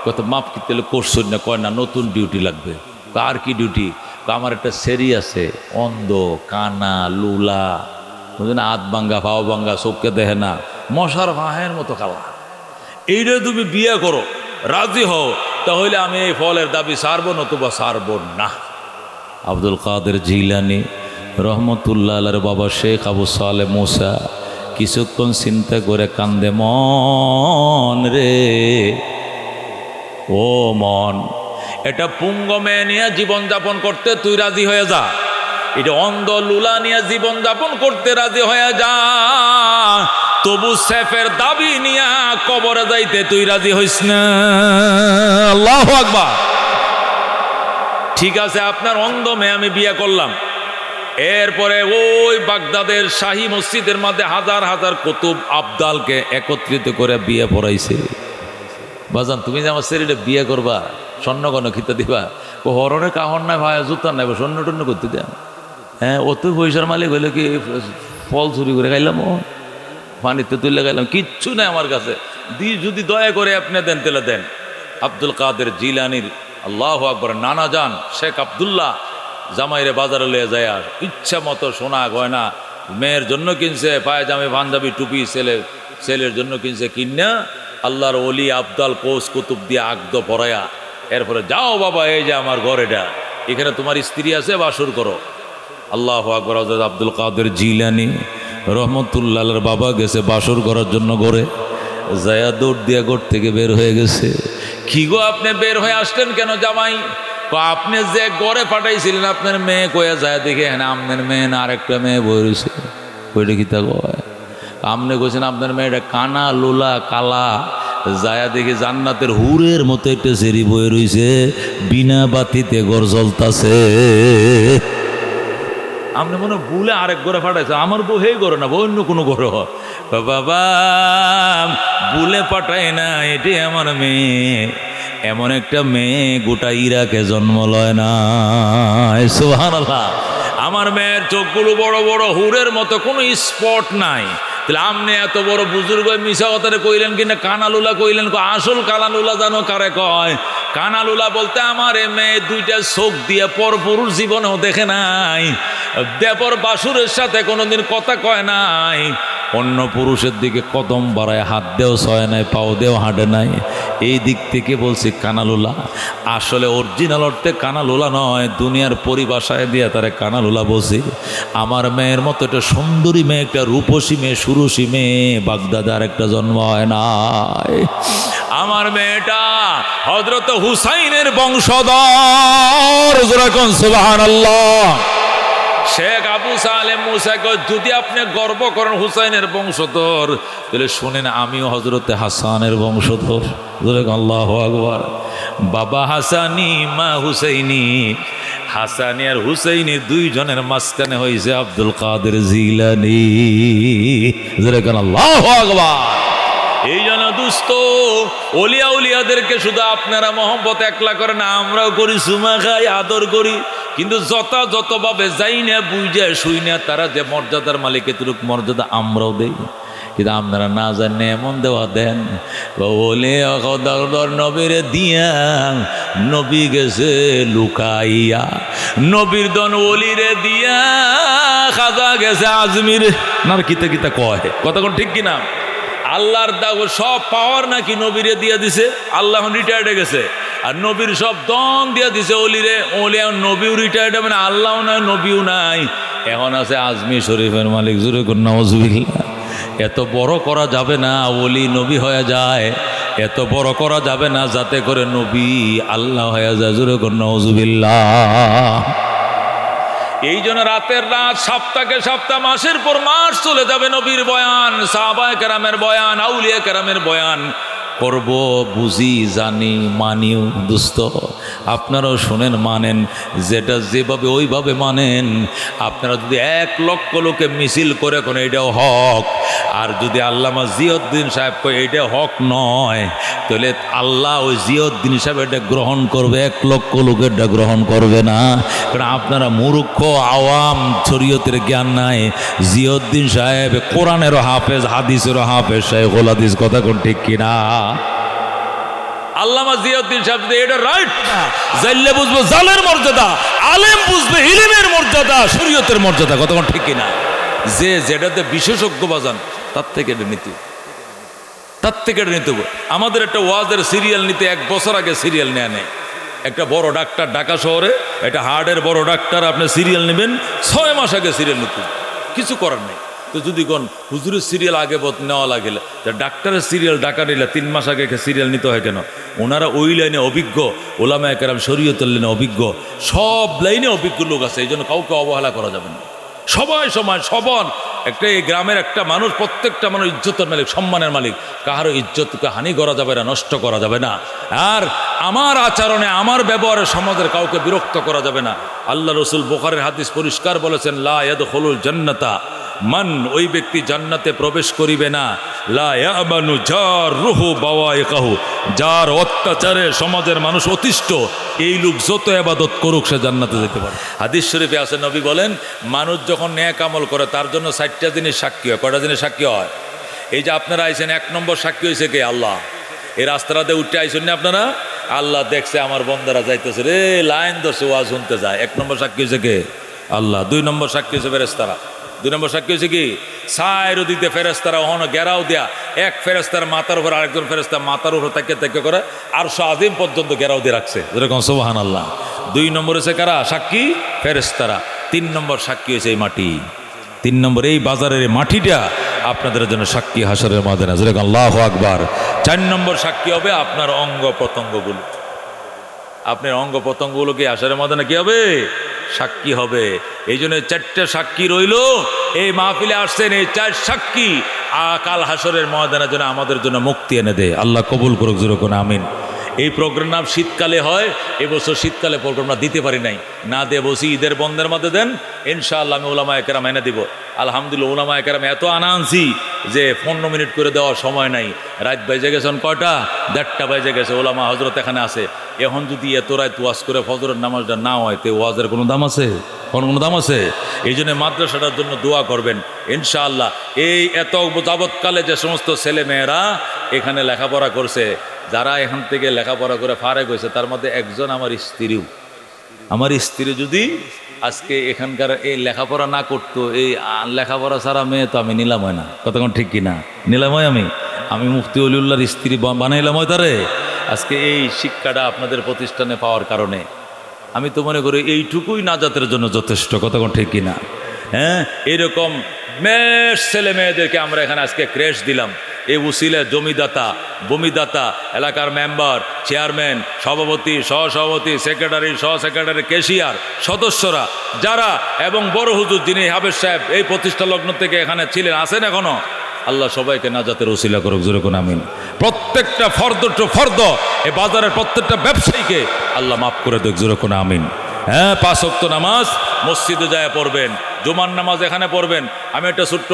কত মাফ করতে করছই না, কয় না নতুন ডিউটি লাগবে। আর কি ডিউটি? আমার একটা সেরি আছে, অন্ধ, কানা, লুলা, বুঝলেন, হাত ভাঙ্গা, পাও ভাঙ্গা, চোখকে দেখে না, মশার ভাঁহের মতো কালা। এইটা তুমি বিয়ে করো, রাজি হও, তাহলে আমি এই ফলের দাবি সারবো, নতুবা সারবো না। আব্দুল কাদের জিলানী রহমতুল্লাহ আলাইহির বাবা শেখ আবু সালেহ মুসা কিছুক্ষণ চিন্তা করে কান্দে, মন রে ও মন, এটা পুঙ্গ মেয়ে নিয়ে জীবনযাপন করতে তুই রাজি হয়ে যা, এটা অন্ধ লুলা নিয়ে জীবনযাপন করতে রাজি হয়ে যা, তবু সেফের দাবি নিয়ে কবরে যাইতে তুই রাজি হইস না। আল্লাহু আকবার। ঠিক আছে, আপনার অন্ধ মেয়ে আমি বিয়ে করলাম, এরপরে ওই বাগদাদের শাহী মসজিদের মধ্যে হাজার হাজার কুতুব আবদালকে একত্রিত করে বিয়ে পড়াইছে। বাজান তুমি যে আমার ছেলেটা বিয়ে করবা, স্বর্ণ গণ খিতা দিবা, ও হরণে কাহর নাই, ভাই জুতা নাই, স্বর্ণ টন্য করতে দেন। হ্যাঁ, ও তো পয়সার মালিক হইলে কি ফল চুরি করে খাইলাম, ও পানিতে তুলে খাইলাম, কিচ্ছু নাই আমার কাছে, যদি দয়া করে আপনি দেন তাহলে দেন। আব্দুল কাদের জিলানীর আল্লাহু আকবার নানা যান শেখ আব্দুল্লাহ জামাইরে বাজারে লয়ে যায়, আর ইচ্ছা মতো সোনা গয়না মেয়ের জন্য কিনছে, পায়জামে পাঞ্জাবি টুপি, ছেলের জন্য কিনছে, কিনা আল্লাহর ওলি আবদাল কোষ কুতুব দিয়ে আগদ পড়ায়া, এরপরে যাও বাবা, এই যে আমার ঘর, এটা এখানে তোমার স্ত্রী আছে, বাসর করো। আল্লাহু আকবার। হযরত আব্দুল কাদের জিলানী রহমতুল্লাহ আলাইহির বাবা গেছে বাসর করার জন্য ঘরে, যায়া দৌড় দিয়া ঘর থেকে বের হয়ে গেছে। কি গো আপনি বের হয়ে আসলেন কেন জামাই? আপনি যে ঘরে পাঠাইছিলেন আপনার মেয়ে কয়ে যায়, দেখে হ্যাঁ আপনার মেয়ে না আরেকটা মেয়ে বই রয়েছে, ওইটা কি তা কয়? আপনি কইছেন আপনার মেয়েটা কানা লুলা কালা, যায়া দেখে জান্নাতের হুরের মতো একটা সেরি বয়ে রয়েছে, বিনা বাতিতে ঘর জ্বলতাছে। আপনি মনে ভুলে আরেক ঘরে পাঠাইছে, আমার বউ হে ঘরে না, অন্য কোনো ঘরে হয়। বাবা ভুলে পাঠায় না, এটাই আমার মেয়ে, এমন একটা মেয়ে গোটা ইরাকে জন্ম লয় না। সুবহানাল্লাহ। আমার মেয়ের চোখগুলো বড় বড়, হুরের মতো, কোনো স্পট নাই। তাহলে আপনি এত বড় বুজুর্গ মিশা কথারে কইলেন কিনা কানালুলা কইলেন? আসল কানালুলা জানো কারে কয়? কানালুলা বলতে আমার এ মেয়ে দুইটা চোখ দিয়ে পরপুরুষ জীবনেও দেখে নাই, দেবর বাসুরের সাথে কোনোদিন কথা কয় নাই, অন্য পুরুষের দিকে কদম বাড়ায় হাত দেও ছয় নাই, পাও দেও হাঁটে নাই। এই দিক থেকে বলছি কানালুলা। আসলে অরিজিনাল অর্থে কানালুলা নয়, দুনিয়ার পরিভাষায় দিয়ে তারে কানালুলা বলছি। আমার মেয়ের মতো একটা সুন্দরী মেয়ে, একটা রূপসী মেয়ে, সুরসী মেয়ে বাগদাদে আর একটা জন্ম হয় নাই। আমার মেয়েটা হযরত হুসাইনের বংশধর। সুবহানাল্লাহ। শেখ আবু সালেহ মুসা কয়, যদি আপনি গর্ব করেন হুসাইনের বংশধর, তাহলে শুনেন আমিও হযরতে হাসানের বংশধর। আল্লাহু আকবার। বাবা হাসানি মা হুসাইনি, হাসানি আর হুসাইনি দুইজনের মাঝখানে হয়েছে আব্দুল কাদের জিলানী। আল্লাহু আকবার। এই জন্য দুস্থ ওলিয়া উলিয়াদেরকে শুধু আপনারা মহব্বত একলা করেন, আমরাও করি, সুমা খাই, আদর করি, কিন্তু যথাযথভাবে যাই না, বুঝে শুই না, তারা যে মর্যাদার মালিক এতটুক মর্যাদা আমরাও দেই। কিন্তু আপনারা না জানে এমন দেওয়া দেন, বলে নবীরে দিয়া নবী গেছে লুকাইয়া, নবীর দন ওলিরে দিয়া খাজা গেছে আজমির। না কিতা কিতা কয়, কথা কোন ঠিক কিনা? আল্লাহর দাও সব পাওয়ার নাকি নবীরে দিয়ে দিছে। আল্লাহ রিটায়ার্ড হয়ে গেছে, আর নবীর সব দন দিয়া দিছে অলিরে, অলি এখন নবীও রিটায়ার্ড, মানে আল্লাহও নাই নবীও নাই, এখন আছে আজমি শরীফের মালিক। জোরে কোন নাউজুবিল্লাহ। এত বড় করা যাবে না ওলি নবী হয়ে যায়, এত বড় করা যাবে না যাতে করে নবী আল্লাহ হয়ে যায়। জোরে কোন নাউজুবিল্লাহ। এই জন্য রাতের রাত, সপ্তাহে সপ্তাহ, মাসের পর মাস চলে যাবে নবীর বয়ান, সাহাবায়ে কেরামের বয়ান, আউলিয়া কেরামের বয়ান করব, বুঝি, জানি, মানিও। দোস্ত আপনারাও শোনেন, মানেন, যেটা যেভাবে ওইভাবে মানেন। আপনারা যদি 1 লক্ষ লোকে মিছিল করে কোন এইটাও হক, আর যদি আল্লামা জিয়াউদ্দিন সাহেব কয় এইটা হক নয়, তাহলে আল্লাহ ওই জিয়াউদ্দিন সাহেব এটা গ্রহণ করবে, 1 লক্ষ লোকের এটা গ্রহণ করবে না। কারণ আপনারা মূর্খ, আওয়াম, শরীয়তের জ্ঞান নাই। জিয়াউদ্দিন সাহেব কোরআনেরও হাফেজ, হাদিসেরও হাফেজ, শাইখুল হাদিস। কথা কোন ঠিক কিনা? আল্লামা জিয়াউদ্দিন সাহেব যদি এটা রাইট না, জাইলে বুঝবো জালের মর্যাদা, আলেম বুঝবে ইলমের মর্যাদা, শরীয়তের মর্যাদা। কথা কোন ঠিক কিনা? যে যেটাতে বিশেষজ্ঞ বাজান তার থেকে এটা নিতে, তার থেকে এটা নিতে হবে। আমাদের একটা ওয়াজের সিরিয়াল নিতে 1 বছর আগে সিরিয়াল নেয়। একটা বড় ডাক্তার ঢাকা শহরে, একটা হার্টের বড় ডাক্তার, আপনি সিরিয়াল নেবেন 6 মাস আগে সিরিয়াল নিতে, কিছু করার নেই। তো যদি কোন হুজুরের সিরিয়াল আগে নেওয়া লাগে, ডাক্তারের সিরিয়াল ঢাকা নিলে 3 মাস আগে সিরিয়াল নিতে হয় কেন? ওনারা ওই লাইনে অভিজ্ঞ, ওলামায়ে কেরাম শরীয়তের লাইনে অভিজ্ঞ, সব লাইনে অভিজ্ঞ লোক আছে। এই জন্য কাউকে অবহেলা করা যাবে না। সবাই সমান, সবন একটা এই গ্রামের একটা মানুষ, প্রত্যেকটা মানুষ ইজ্জতের মালিক, সম্মানের মালিক। কাহারও ইজ্জতকে হানি করা যাবে না, নষ্ট করা যাবে না। আর আমার আচরণে, আমার ব্যবহারে সমাজের কাউকে বিরক্ত করা যাবে না। আল্লাহ রসুল বুখারীর হাদিস পরিষ্কার বলেছেন, লা ইয়াদখুলুল জান্নাতা মান, ওই ব্যক্তি জান্নাতে প্রবেশ করিবে না, লা ইয়াবানু জাররুহু বাওয়াইকাহু, যার অত্যাচারে সমাজের মানুষ অতিষ্ঠ, এই লোক যত ইবাদত করুক সে জান্নাতে যেতে পারে। হাদিস শরীফে আছে, নবী বলেন, মানুষ যখন নেক আমল করে তার জন্য 4টা জিনিস সাক্ষী হয়। কয়টা জিনিস সাক্ষী হয়? এই যে আপনারা আইছেন, 1 নম্বর সাক্ষী হয়েছে কে? আল্লাহ। এই রাস্তাটাতে উঠে আইছেন না আপনারা, আল্লাহ দেখছে আমার বন্দারা যাইতেছে রে, লাইন ধরছে, ওয়াজ শুনতে যায়। 1 নম্বর সাক্ষী হয়েছে কে? আল্লাহ। 2 নম্বর সাক্ষী হয়েছে ফেরেশতারা। 2 নম্বর সাক্ষী হয়েছে কি? সাইরও দিতে ফেরেশতারা ওখানে গেরাও দেয়া, এক ফেরেশতার মাথার উপর আরেকজন ফেরেশতা মাথার উপর তাকে করে আরশ আজিম পর্যন্ত গেরাও দিয়ে রাখছে। যেরকম সুবহানাল্লাহ। 2 নম্বর হয়েছে কারা সাক্ষী? ফেরেশতারা। 3 নম্বর সাক্ষী হয়েছে এই মাটি। 3 নম্বর এই বাজারের এই মাটিটা আপনাদের জন্য সাক্ষী হাসরের ময়দানে। যেরকম আল্লাহু আকবার। 4 নম্বর সাক্ষী হবে আপনার অঙ্গ প্রত্যঙ্গগুলো। আপনার অঙ্গ প্রত্যঙ্গগুলো কি হাসরের ময়দানে কি হবে? সাক্ষী হবে। এই জন্য 4টা সাক্ষী রইল। এই মাহফিলে আসছেন, এই 4 সাক্ষী কাল হাসরের ময়দানের জন্য আমাদের জন্য মুক্তি এনে দেয়। আল্লাহ কবুল করুক, জোরে কোন আমিন। এই প্রোগ্রাম শীতকালে হয়, এবছর শীতকালে প্রোগ্রামটা দিতে পারি নাই, না দিয়ে বসি ঈদের বন্ধের মধ্যে দেন, ইনশাআল্লাহ আমি উলামায়ে কেরাম এনে দিব। আলহামদুলিল্লাহ উলামায়ে কেরাম এত আনা আনছি যে 15 মিনিট করে দেওয়ার সময় নাই। রাত বেজে গেছেন কয়টা? 1:30 বেজে গেছে। ওলামা হজরত এখানে আছে। এখন যদি এত রাত ওয়াজ করে ফজরের নামাজটা না হয়, তো ওয়াজের কোনো দাম আছে? কোনো দাম আছে? এই জন্য মাদ্রাসাটার জন্য দোয়া করবেন ইনশাআল্লাহ। এই এত যাবৎকালে যে সমস্ত ছেলে মেয়েরা এখানে লেখাপড়া করছে, যারা এখান থেকে লেখাপড়া করে ফারেক হয়েছে, তার মধ্যে একজন আমার স্ত্রীও। আমার স্ত্রী যদি আজকে এখানকার এই লেখাপড়া না করতো, এই লেখাপড়া ছাড়া মেয়ে তো আমি নিলাম হয় না। কতক্ষণ ঠিক কিনা? নিলাম হয় আমি মুফতি ওলিউল্লাহর স্ত্রী বানাইলাম হয় তারে। আজকে এই শিক্ষাটা আপনাদের প্রতিষ্ঠানে পাওয়ার কারণে আমি তো মনে করি এইটুকুই নাজাতের জন্য যথেষ্ট। কতক্ষণ ঠিক কিনা? হ্যাঁ, এরকম মেষ ছেলে মেয়েদেরকে আমরা এখানে আজকে ক্রেশ দিলাম। এই উসিলে জমিদাতা, ভূমিদাতা, এলাকার মেম্বার, চেয়ারম্যান, সভাপতি, সহসভাপতি, সেক্রেটারি, সহ সেক্রেটারি, ক্যাশিয়ার, সদস্যরা যারা, এবং বড় হুজুর যিনি হাফেজ সাহেব এই প্রতিষ্ঠা লগ্ন থেকে এখানে ছিলেন, আছেন এখনো, আল্লাহ সবাইকে নাজাতের উসিলা করুক, জোরে কোন আমিন। প্রত্যেকটা ফর্দ এই বাজারের প্রত্যেকটা ব্যবসায়ীকে আল্লাহ মাফ করে দেখ, জোরে কোন আমিন। হ্যাঁ, 5 ওয়াক্ত নামাজ মসজিদে যায় পড়বেন, জুমার নামাজ এখানে পড়বেন। আমি একটা ছোট্ট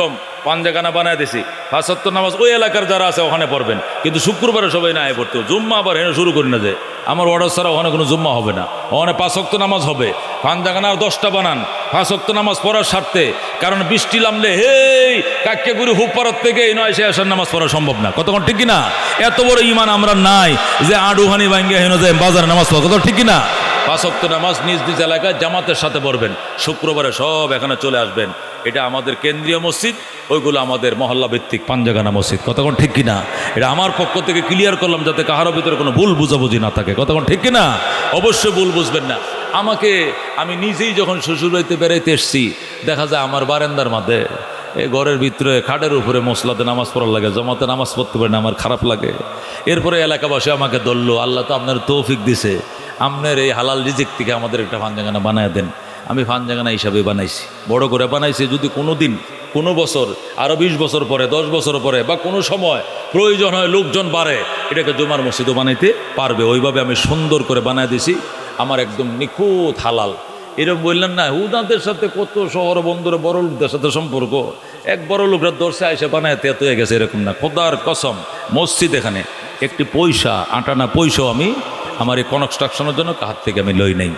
পাঞ্জাখানা বানায় দিছি, 5 ওয়াক্ত নামাজ ওই এলাকার যারা আছে ওখানে পড়বেন। কিন্তু শুক্রবারে সবাই না পড়তো, জুম্মা আবার হেনে শুরু করি না যে আমার অর্ডার ছাড়া ওখানে কোনো জুম্মা হবে না। ওখানে 5 ওয়াক্ত নামাজ হবে। পাঞ্জাখানা 10টা বানান 5 ওয়াক্ত নামাজ পড়ার স্বার্থে। কারণ বৃষ্টি নামলে হেই কাক্যাগুড়ি হুপাড়ার থেকে এই 9 আসার নামাজ পড়া সম্ভব না। কতক্ষণ ঠিক কিনা? এত বড় ইমান আমরা নাই যে আডুহানি ভাঙ্গে হেন যায় বাজারে নামাজ পড়া। কত ঠিক কিনা? 5 ওয়াক্ত নামাজ নিজ নিজ এলাকায় জামাতের সাথে পড়বেন। শুক্রবারে সব এখানে চলে আসবেন এটা আমাদের কেন্দ্রীয় মসজিদ, ওইগুলো আমাদের মহল্লা ভিত্তিক পাঞ্জাগানা মসজিদ। কতক্ষণ ঠিক কিনা? এটা আমার পক্ষ থেকে ক্লিয়ার করলাম যাতে কাহারও ভিতরে কোনো ভুল বুঝাবুঝি না থাকে। কতক্ষণ ঠিক কিনা? অবশ্যই ভুল বুঝবেন না। আমি নিজেই যখন শ্বশুরবাড়িতে বেড়াইতে এসছি, দেখা যায় আমার বারান্দার মধ্যে এই ঘরের ভিতরে খাটের উপরে মসলাতে নামাজ পড়ার লাগে, জমাতে নামাজ পড়তে পারে না, আমার খারাপ লাগে। এরপরে এলাকাবাসী আমাকে ধরলো, আল্লাহ তো আপনার তৌফিক দিছে, আপনার এই হালাল রিজিক থেকে আমাদের একটা ফানজাগানা বানায় দেন। আমি ফানজাগানা হিসাবে বানাইছি, বড় করে বানাইছি। যদি কোনো দিন, কোনো বছর, আরও 20 বছর পরে, 10 বছর পরে বা কোনো সময় প্রয়োজন হয়, লোকজন বাড়ে, এটাকে জুমার মসজিদও বানাইতে পারবে। ওইভাবে আমি সুন্দর করে বানায় দিছি, আমার একদম নিখুঁত হালাল। এরকম বললেন না, হুদাদের সাথে কত শহর বন্দরে বড় লোকদের সাথে সম্পর্ক, এক বড় লোকরা দর্শে এসে বানায় তেত হয়ে গেছে, এরকম না। খোদার কসম, মসজিদ এখানে একটি পয়সা, আটানা পয়সাও আমি আমার এই কনস্ট্রাকশনের জন্য হাত থেকে আমি লই নাই।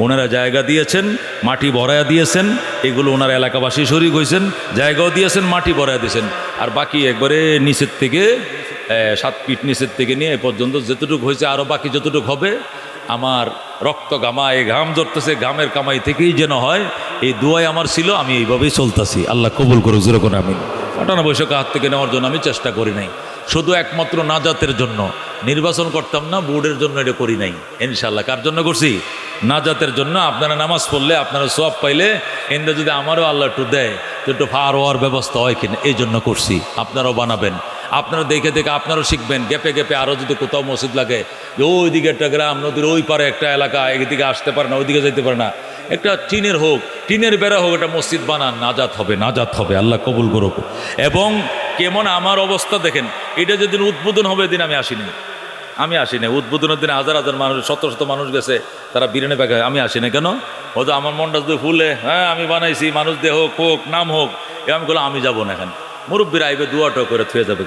ওনারা জায়গা দিয়েছেন, মাটি ভরাইয়া দিয়েছেন, এগুলো ওনারা এলাকাবাসী শরীক হয়েছেন, জায়গাও দিয়েছেন, মাটি ভরাইয়া দিয়েছেন। আর বাকি একবারে নিচের থেকে 7 ফিট নিচের থেকে নিয়ে এ পর্যন্ত যেতটুকু হয়েছে, আরও বাকি যতটুকু হবে, আমার রক্ত ঘামা, এই ঘাম জড়তেছে, ঘামের কামাই থেকেই যেন হয়, এই দুয়াই আমার ছিল। আমি এইভাবেই চলতেছি, আল্লাহ কবুল করুক যেরকম। আমি 58 হাত থেকে নেওয়ার জন্য আমি চেষ্টা করি নাই, শুধু একমাত্র নাজাতের জন্য। নির্বাচন করতাম না, বোর্ডের জন্য এটা করি নাই। ইনশাল্লাহ কার জন্য করছি? নাজাতের জন্য। আপনারা নামাজ পড়লে, আপনারা সওয়াব পাইলে, এনটা যদি আমারও আল্লাহ একটু দেয় তো একটু ফার হওয়ার ব্যবস্থা হয় কিনা, এই জন্য করছি। আপনারাও বানাবেন, আপনারা দেখে দেখে আপনারাও শিখবেন। গ্যাপে গ্যাপে আরও যদি কোথাও মসজিদ লাগে, যে ওইদিকে একটা গ্রাম, নদীর ওই পারে একটা এলাকা, এইদিকে আসতে পারে না, ওইদিকে যেতে পারে না, একটা টিনের হোক, টিনের বেড়া হোক, একটা মসজিদ বানান, নাজাত হবে, নাজাত হবে। আল্লাহ কবুল করুক। এবং কেমন আমার অবস্থা দেখেন, এটা যেদিন উদ্বোধন হবে, এদিন আমি আসিনি। উদ্বোধনের দিনে হাজার হাজার মানুষ, শত শত মানুষ গেছে, তারা বিরিয়ানি পাকায়, আমি আসি না কেন? হয়তো আমার মনটা যদি ফুলে, হ্যাঁ আমি বানাইছি, মানুষ দেহ হোক নাম হোক, এ আমি বললাম আমি যাবো না। এখন মুরব্বীরা আইবে, দুয়াটা করে থুয়ে যাবে।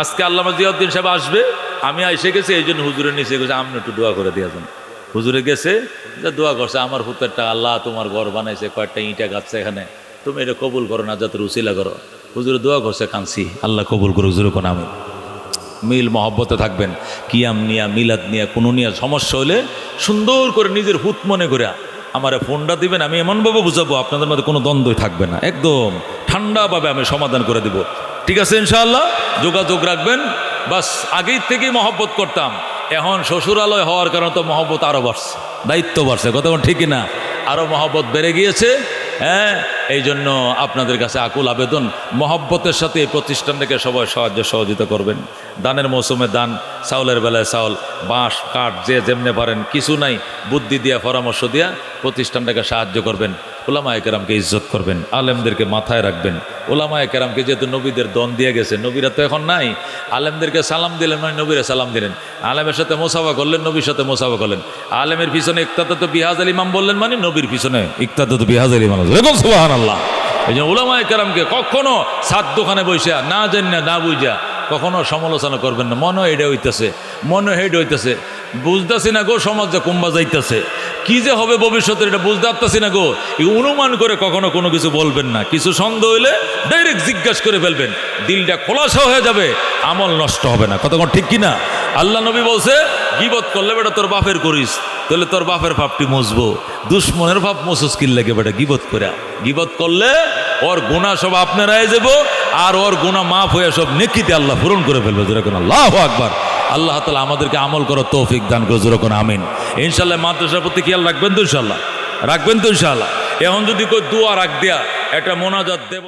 আজকে আল্লামা জিয়াউদ্দিন সাহেব আসবে, আমি এসে গেছি, এই জন্য হুজুরের নিচে গেছে, আপনি একটু দোয়া করে দিয়েছেন। হুজুরে গেছে, যে দোয়া করছে, আমার হুতেরটা আল্লাহ তোমার ঘর বানাইছে, কয়েকটা ইঁটা গাছছে এখানে, তুমি এটা কবুল করো না, যাতে উসিলা করো। হুজুরে দোয়া করছে, কাঁদছি, আল্লাহ কবুল করো হুজুর। কোন আমি মিল মহব্বতে থাকবেন। কিয়াম নিয়া, মিলাদ নিয়া, কোনো নিয়া সমস্যা হলে সুন্দর করে নিজের হুত মনে করে আমারে ফোনটা দিবেন, আমি এমনভাবে বুঝাবো আপনাদের মধ্যে কোনো দ্বন্দ্বই থাকবে না, একদম ঠান্ডাভাবে আমি সমাধান করে দিব। ঠিক আছে ইনশাআল্লাহ, যোগাযোগ রাখবেন। বাস আগেই থেকেই মহব্বত করতাম, এখন শ্বশুরালয় হওয়ার কারণে তো মহব্বত আরও বাড়ছে, দায়িত্ব বাড়ছে। কথা ঠিকই না? আরও মহব্বত বেড়ে গিয়েছে। হ্যাঁ, এই জন্য আপনাদের কাছে আকুল আবেদন, মহব্বতের সাথে এই প্রতিষ্ঠানটাকে সবাই সাহায্য সহযোগিতা করবেন। দানের মৌসুমে দান, চাউলের বেলায় চাউল, বাঁশ কাঠ যে যেমনে পারেন, কিছু নাই, বুদ্ধি দিয়া, পরামর্শ দিয়া প্রতিষ্ঠানটাকে সাহায্য করবেন। ওলামায়ে কেরামকে ইজ্জত করবেন, আলেমদেরকে মাথায় রাখবেন। ওলামায়ে কেরামকে যেহেতু নবীদের দন দিয়ে গেছে, নবীরা তো এখন নাই, আলেমদেরকে সালাম দিলেন মানে নবীরা সালাম দিলেন, আলেমের সাথে মোসাফা করলেন, নবীর সাথে মোসাফা করলেন। আলেমের পিছনে ইক্তাদাতু বিহাযাল ইমাম বললেন মানে নবীর পিছনে ইক্তাদাতু বিহাযাল ইমাম। সুবহানাল্লাহ। এই জন্য ওলামায়ে কেরামকে কখনো সাত দোকানে বসে না জানি না বুঝা কখনো সমালোচনা করবেন না। মনে হয় এটা হইতেছে, মনে হয় এটা হইতেছে, বুঝতেছি না গো সমাজ যে কুম্বা যাইতেছে, কি যে হবে ভবিষ্যতে এটা বুঝতে পারতেছি না গো, অনুমান করে কখনো কোনো কিছু বলবেন না। কিছু সন্দেহ হইলে ডাইরেক্ট জিজ্ঞাসা করে ফেলবেন, দিলটা খোলাসা হয়ে যাবে, আমল নষ্ট হবে না। কতক্ষণ ঠিক কিনা? আল্লাহ নবী বলছে, গীবত করলে বেটা তোর বাপের করিস, তাহলে তোর বাপের পাপটি মুছবো, দুশ্মনের পাপ মুছুস কি লাগে বেটা গীবত করে। গীবত করলে ওর গুনাহ সব আপনারাই যাব, আর ওর গুনাহ মাফ হয়ে সব নেকিতে আল্লাহ পূরণ করে ফেলবে। যেরকম আল্লাহু আকবার। আল্লাহ তাআলা আমাদেরকে আমল করার তৌফিক দান করে। যেরকম আমিন। ইনশাআল্লাহ মাদ্রাসার প্রতি খেয়াল রাখবেন তো? ইনশাআল্লাহ রাখবেন তো? ইনশাআল্লাহ। এখন যদি কেউ দোয়া রাখ দেয়া একটা মোনাজাত দেব।